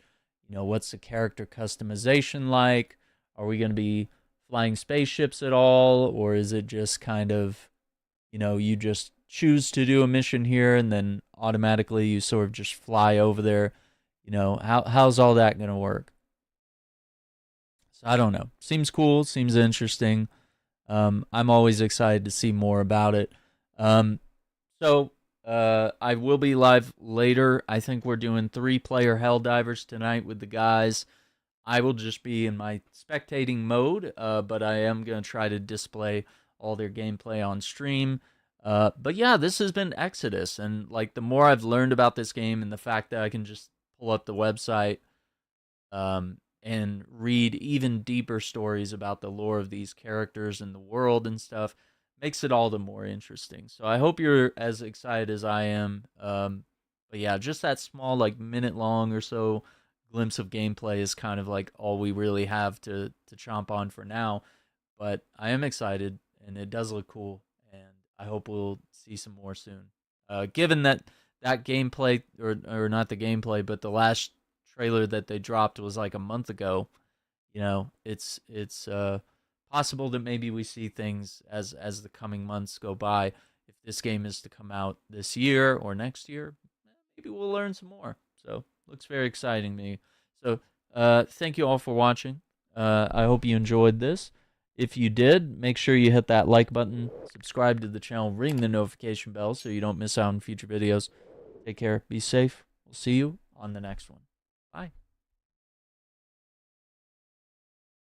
You know, what's the character customization like? Are we going to be flying spaceships at all? Or is it just kind of, you know, you just choose to do a mission here and then automatically you sort of just fly over there? You know, how's all that going to work? So I don't know. Seems cool. Seems interesting. I'm always excited to see more about it. So I will be live later. I think we're doing 3-player Helldivers tonight with the guys. I will just be in my spectating mode, but I am going to try to display all their gameplay on stream. But yeah, this has been Exodus, and like the more I've learned about this game and the fact that I can just pull up the website and read even deeper stories about the lore of these characters and the world and stuff, makes it all the more interesting. So I hope you're as excited as I am. But yeah, just that small, like minute long or so glimpse of gameplay is kind of like all we really have to chomp on for now. But I am excited, and it does look cool, and I hope we'll see some more soon. Given that gameplay, or not the gameplay, but the last trailer that they dropped was like a month ago, you know, it's possible that maybe we see things as the coming months go by. If this game is to come out this year or next year, maybe we'll learn some more. So looks very exciting to me. So thank you all for watching. I hope you enjoyed this. If you did, make sure you hit that like button, subscribe to the channel, ring the notification bell so you don't miss out on future videos. Take care, be safe. We'll see you on the next one. Bye.